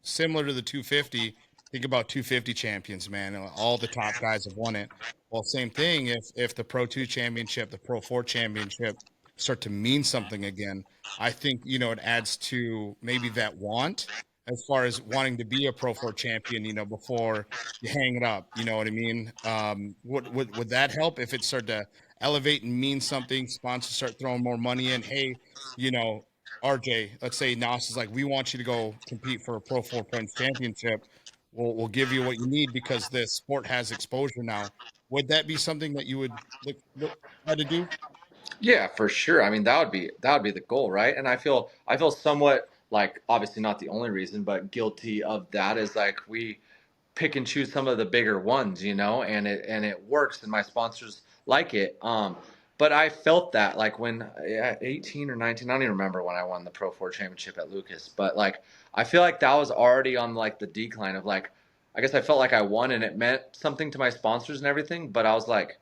similar to the 250. Think about 250 champions, man. All the top guys have won it. Well, same thing. If the Pro 2 championship, the Pro 4 championship start to mean something again, I think it adds to maybe that want as far as wanting to be a Pro 4 champion. Before you hang it up. You know what I mean? Would that help if it started to elevate and mean something? Sponsors start throwing more money in. Hey, you know, RJ, let's say Nas is like, we want you to go compete for a Pro 4 Points championship. We'll give you what you need because the sport has exposure now. Would that be something that you would look try to do? Yeah, for sure. I mean, that would be the goal, right? And I feel somewhat like, obviously not the only reason, but guilty of that is like we pick and choose some of the bigger ones, you know, and it works, and my sponsors like it. But I felt that like when, yeah, 18 or 19, I don't even remember when I won the Pro 4 championship at Lucas, but like I feel like that was already on like the decline of like, I guess I felt like I won and it meant something to my sponsors and everything, but I was like,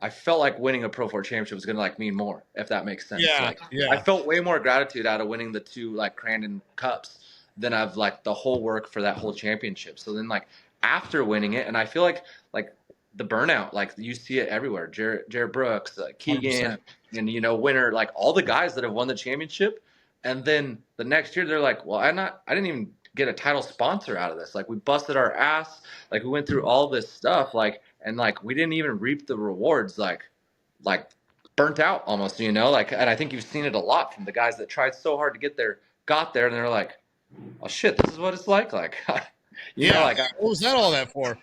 I felt like winning a Pro 4 championship was going to like mean more, if that makes sense. Yeah, Like I yeah, felt way more gratitude out of winning the 2 like Crandon Cups than I've like the whole work for that whole championship. So then like after winning it, and I feel like the burnout, like you see it everywhere. Jared Brooks, 100%. Keegan, and Winner, like all the guys that have won the championship, and then the next year they're like, well, I didn't even get a title sponsor out of this. Like we busted our ass, like we went through all this stuff, like and like we didn't even reap the rewards, like burnt out almost, like, and I think you've seen it a lot from the guys that tried so hard to get there, got there, and they're like, oh shit, this is what it's like Yeah. like What was that all that for?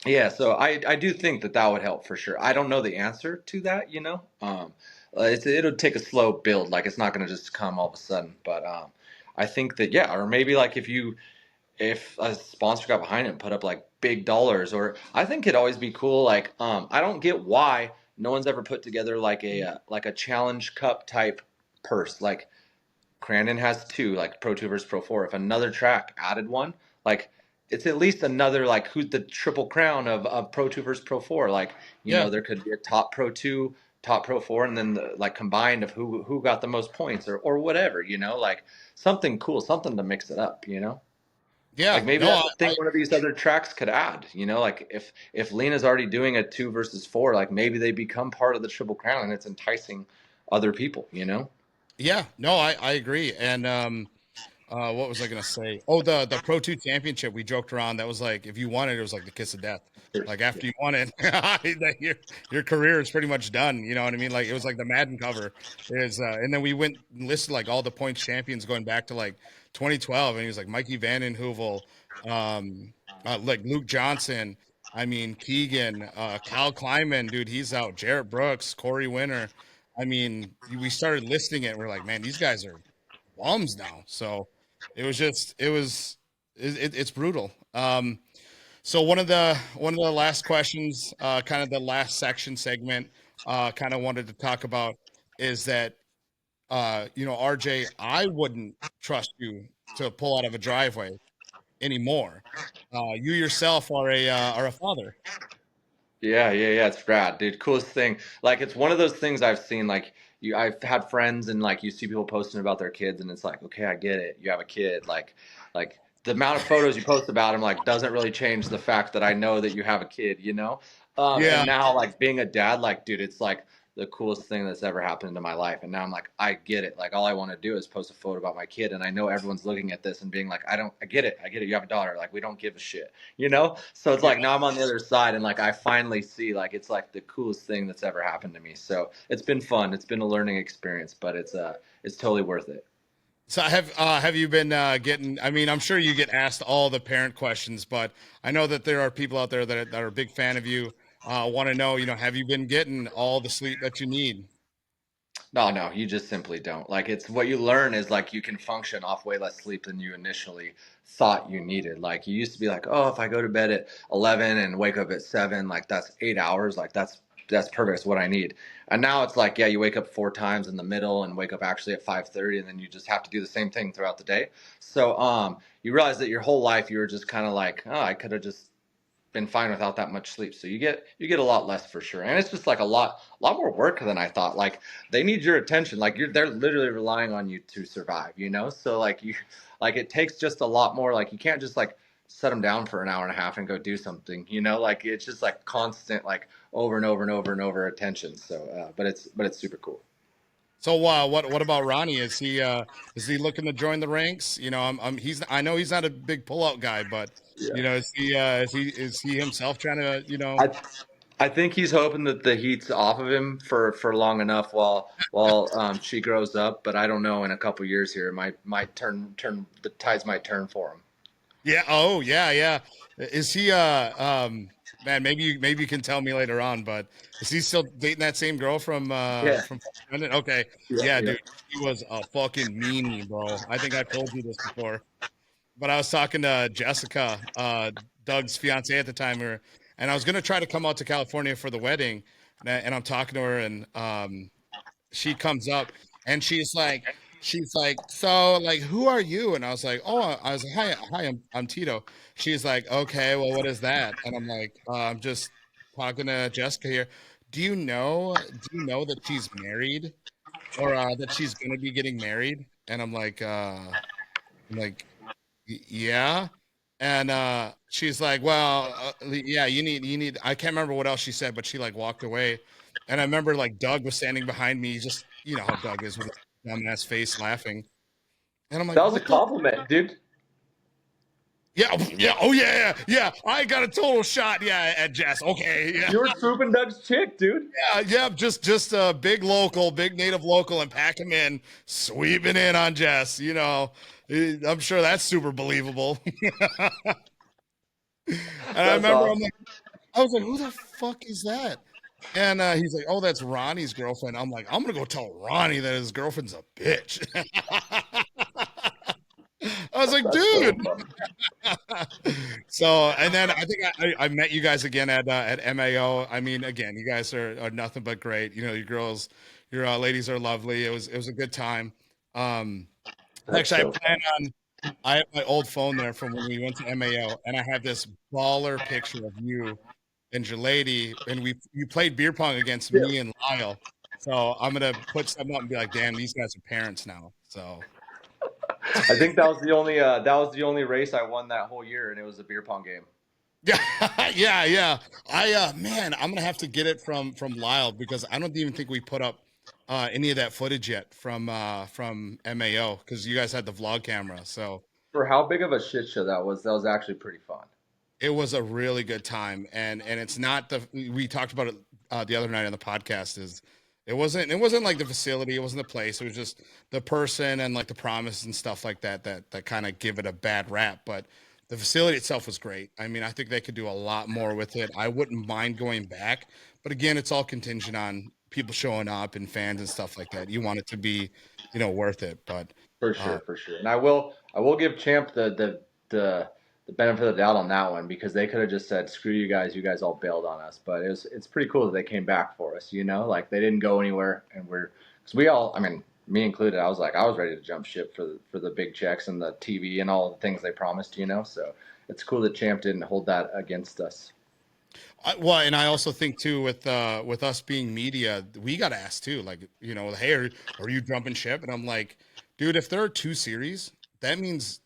yeah, so I do think that would help for sure. I don't know the answer to that, it'll take a slow build, like it's not going to just come all of a sudden, but I think that, yeah, or maybe like if a sponsor got behind it and put up like big dollars, or I think it'd always be cool, like I don't get why no one's ever put together like a challenge cup type purse. Like Crandon has 2, like Pro 2 versus Pro 4. If another track added one, like it's at least another, like, who's the triple crown of Pro 2 versus Pro 4. Like, Yeah. there could be a top Pro 2, top Pro 4, and then like combined of who got the most points, or whatever, like something cool, something to mix it up. Yeah. Like maybe No, that's a thing one of these other tracks could add, like if Lena's already doing a 2 versus 4, like maybe they become part of the triple crown and it's enticing other people. yeah. No, I agree. And What was I gonna say? Oh, the Pro 2 championship. We joked around. That was like if you won it, it was like the kiss of death. Like after you won it, your career is pretty much done. You know what I mean? Like it was like the Madden cover is, and then we went and listed like all the points champions going back to like 2012, and he was like Mikey Van Hoovel, like Luke Johnson. I mean Keegan, Kyle Kleiman, dude, he's out. Jarrett Brooks, Corey Winter. I mean, we started listing it. And we're like, man, these guys are bums now. So it was just it's brutal. So one of the last questions, kind of the last section segment, kind of wanted to talk about is that RJ, I wouldn't trust you to pull out of a driveway anymore. You yourself are a father. Yeah. It's rad, dude. Coolest thing. Like, it's one of those things I've seen. Like, I've had friends, and like you see people posting about their kids, and it's like, okay, I get it. You have a kid. Like the amount of photos you post about him, like, doesn't really change the fact that I know that you have a kid. You know. And Yeah. now, like, being a dad, like, dude, it's like the coolest thing that's ever happened in my life. And now I'm like, I get it. Like, all I want to do is post a photo about my kid, and I know everyone's looking at this and being like, I get it. I get it. You have a daughter. Like, we don't give a shit. You know. So it's Yeah. like now I'm on the other side, and like I finally see, like, it's like the coolest thing that's ever happened to me. So it's been fun. It's been a learning experience, but it's totally worth it. So have you been getting? I mean, I'm sure you get asked all the parent questions, but I know that there are people out there that are a big fan of you. Want to know, have you been getting all the sleep that you need? No, you just simply don't. Like, it's what you learn is like you can function off way less sleep than you initially thought you needed. Like, you used to be like, oh, if I go to bed at 11 and wake up at 7, like that's 8 hours. Like, that's perfect. It's what I need. And now it's like, yeah, you wake up 4 times in the middle and wake up actually at 5:30, and then you just have to do the same thing throughout the day. So you realize that your whole life you were just kind of like, oh, I could have just been fine without that much sleep. So you get a lot less for sure. And it's just like a lot more work than I thought. Like, they need your attention. Like, they're literally relying on you to survive, you know? So like like it takes just a lot more. Like, you can't just like set them down for an hour and a half and go do something, you know? Like, it's just like constant, like, over and over and over and over attention. So but it's super cool. So what about Ronnie? Is he looking to join the ranks? I know he's not a big pullout guy, but Yeah. is he himself trying to I I think he's hoping that the heat's off of him for long enough while she grows up. But I don't know. In a couple years here, it might turn the tides might turn for him. Yeah. Oh, yeah, yeah. Is he man, maybe you can tell me later on, but is he still dating that same girl from Yeah, London? Okay. yeah, Yeah, yeah. dude. He was a fucking meanie, bro. I think I told you this before. But I was talking to Jessica, Doug's fiance at the time, and I was gonna try to come out to California for the wedding, and I'm talking to her, and she comes up and she's like, so like, who are you? And I was like, oh, I was like, hi, I'm Tito. She's like, okay, well, what is that? And I'm like, I'm just talking to Jessica here. Do you know that she's married, or that she's gonna be getting married? And I'm like, yeah. And she's like, well, yeah, you need. I can't remember what else she said, but she like walked away. And I remember like Doug was standing behind me, just how Doug is with his dumbass face laughing. And I'm like, That was a what the? compliment, dude. Yeah, yeah, oh yeah, yeah, yeah. I got a total shot, yeah, at Jess. Okay, yeah, You were swooping Doug's chick, dude. yeah. Just a big local, big native local, and pack him in, sweeping in on Jess. I'm sure that's super believable. And I That's remember awesome. I was like, who the fuck is that? And he's like, oh, that's Ronnie's girlfriend. I'm like, I'm gonna go tell Ronnie that his girlfriend's a bitch. I was like, That's so dude. funny. So, and then I think I met you guys again at MAO. I mean, again, you guys are nothing but great. Your girls, your ladies are lovely. It was a good time. Um, That's actually, so fun. I have my old phone there from when we went to MAO, and I have this baller picture of you and your lady, and you played beer pong against Yeah. me and Lyle. So I'm gonna put something up and be like, damn, these guys are parents now. So I think that was the only race I won that whole year, and it was a beer pong game. yeah, yeah, yeah. Man, I'm gonna have to get it from Lyle because I don't even think we put up any of that footage yet from MAO because you guys had the vlog camera. So For how big of a shit show that was actually pretty fun. it was a really good time, and it's not the we talked about it the other night on the podcast. Is it wasn't like the facility, it wasn't the place. It was just the person and like the promise and stuff like that that kind of give it a bad rap. But the facility itself was great. I mean, I think they could do a lot more with it. I wouldn't mind going back, but again, it's all contingent on people showing up and fans and stuff like that. You want it to be, worth it. But For uh, sure, for sure. And I will give Champ the benefit of the doubt on that one because they could have just said, "Screw you guys all bailed on us." But it's pretty cool that they came back for us. Like they didn't go anywhere, and because we all, I mean, me included, I was ready to jump ship for the big checks and the TV and all the things they promised. So it's cool that Champ didn't hold that against us. Well, and I also think too with us being media, we got asked too, like hey, are you jumping ship? And I'm like, dude, if there are two series, that means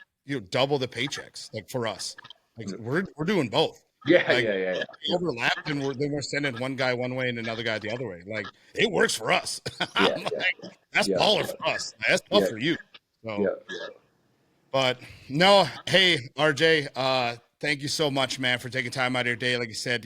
double the paychecks, like for us, like we're doing both, Yeah, like yeah, yeah, yeah, we overlap, and we're sending one guy one way and another guy the other way. Like it works for us. yeah, I'm yeah, like, that's yeah, baller for us. That's tough yeah, for you. yeah, So. yeah. But no, hey, RJ, thank you so much, man, for taking time out of your day. Like you said,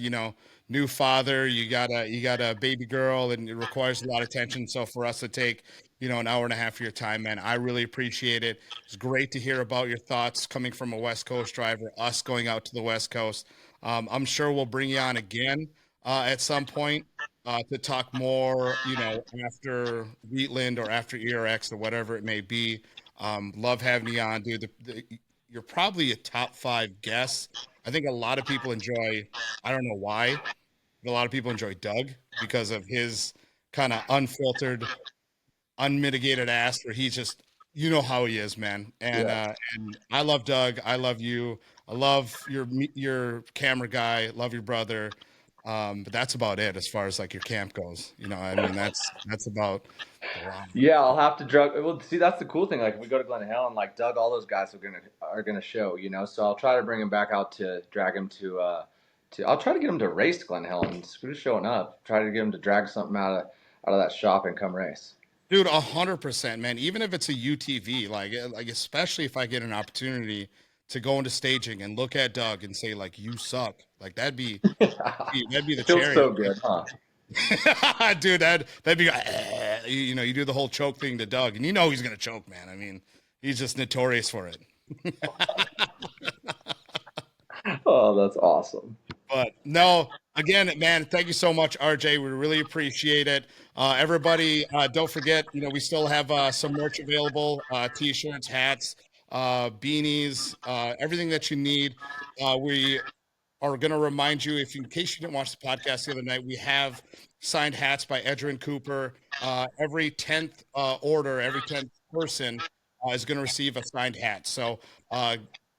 new father, you got a baby girl, and it requires a lot of attention. So for us to take, an hour and a half of your time, man, I really appreciate it. It's great to hear about your thoughts coming from a West Coast driver, us going out to the West Coast. I'm sure we'll bring you on again at some point to talk more, after Wheatland or after ERX or whatever it may be. Love having you on, dude. You're probably a top five guest. I think a lot of people enjoy. I don't know why, but a lot of people enjoy Doug because of his kind of unfiltered, unmitigated ass, where he's just, how he is, man. Yeah. And I love Doug. I love you. I love your camera guy. Love your brother. But that's about it as far as like your camp goes. I mean, that's about the line. Yeah, I'll have to drug. Well, see, that's the cool thing. Like, if we go to Glen Helen, like Doug, all those guys are gonna show. So I'll try to bring him back out to drag him to. I'll try to get him to race Glen Helen. Screw showing up. Try to get him to drag something out of that shop and come race. Dude, 100%, man. Even if it's a UTV, like especially if I get an opportunity to go into staging and look at Doug and say like you suck, like that'd be the It feels cherry. so good, huh? Dude, that'd be you do the whole choke thing to Doug, and he's gonna choke, man. I mean, he's just notorious for it. Oh, that's awesome. But no, again, man, thank you so much, RJ. We really appreciate it. Everybody, don't forget, we still have some merch available: t-shirts, hats, beanies, everything that you need. We are going to remind you, if in case you didn't watch the podcast the other night, we have signed hats by Edrin Cooper. Every 10th order, every 10th person is going to receive a signed hat. So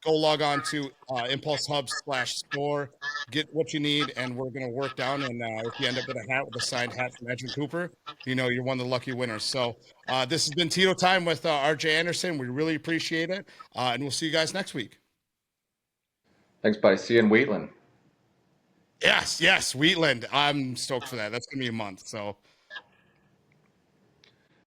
go log on to Impulse Hub /store, get what you need, and we're going to work down. And if you end up with a hat with a signed hat from Edrin Cooper, you're one of the lucky winners. So this has been Tito Time with RJ Anderson. We really appreciate it. And we'll see you guys next week. Thanks, buddy. See you in Wheatland. Yes, Wheatland. I'm stoked for that. That's gonna be a month. So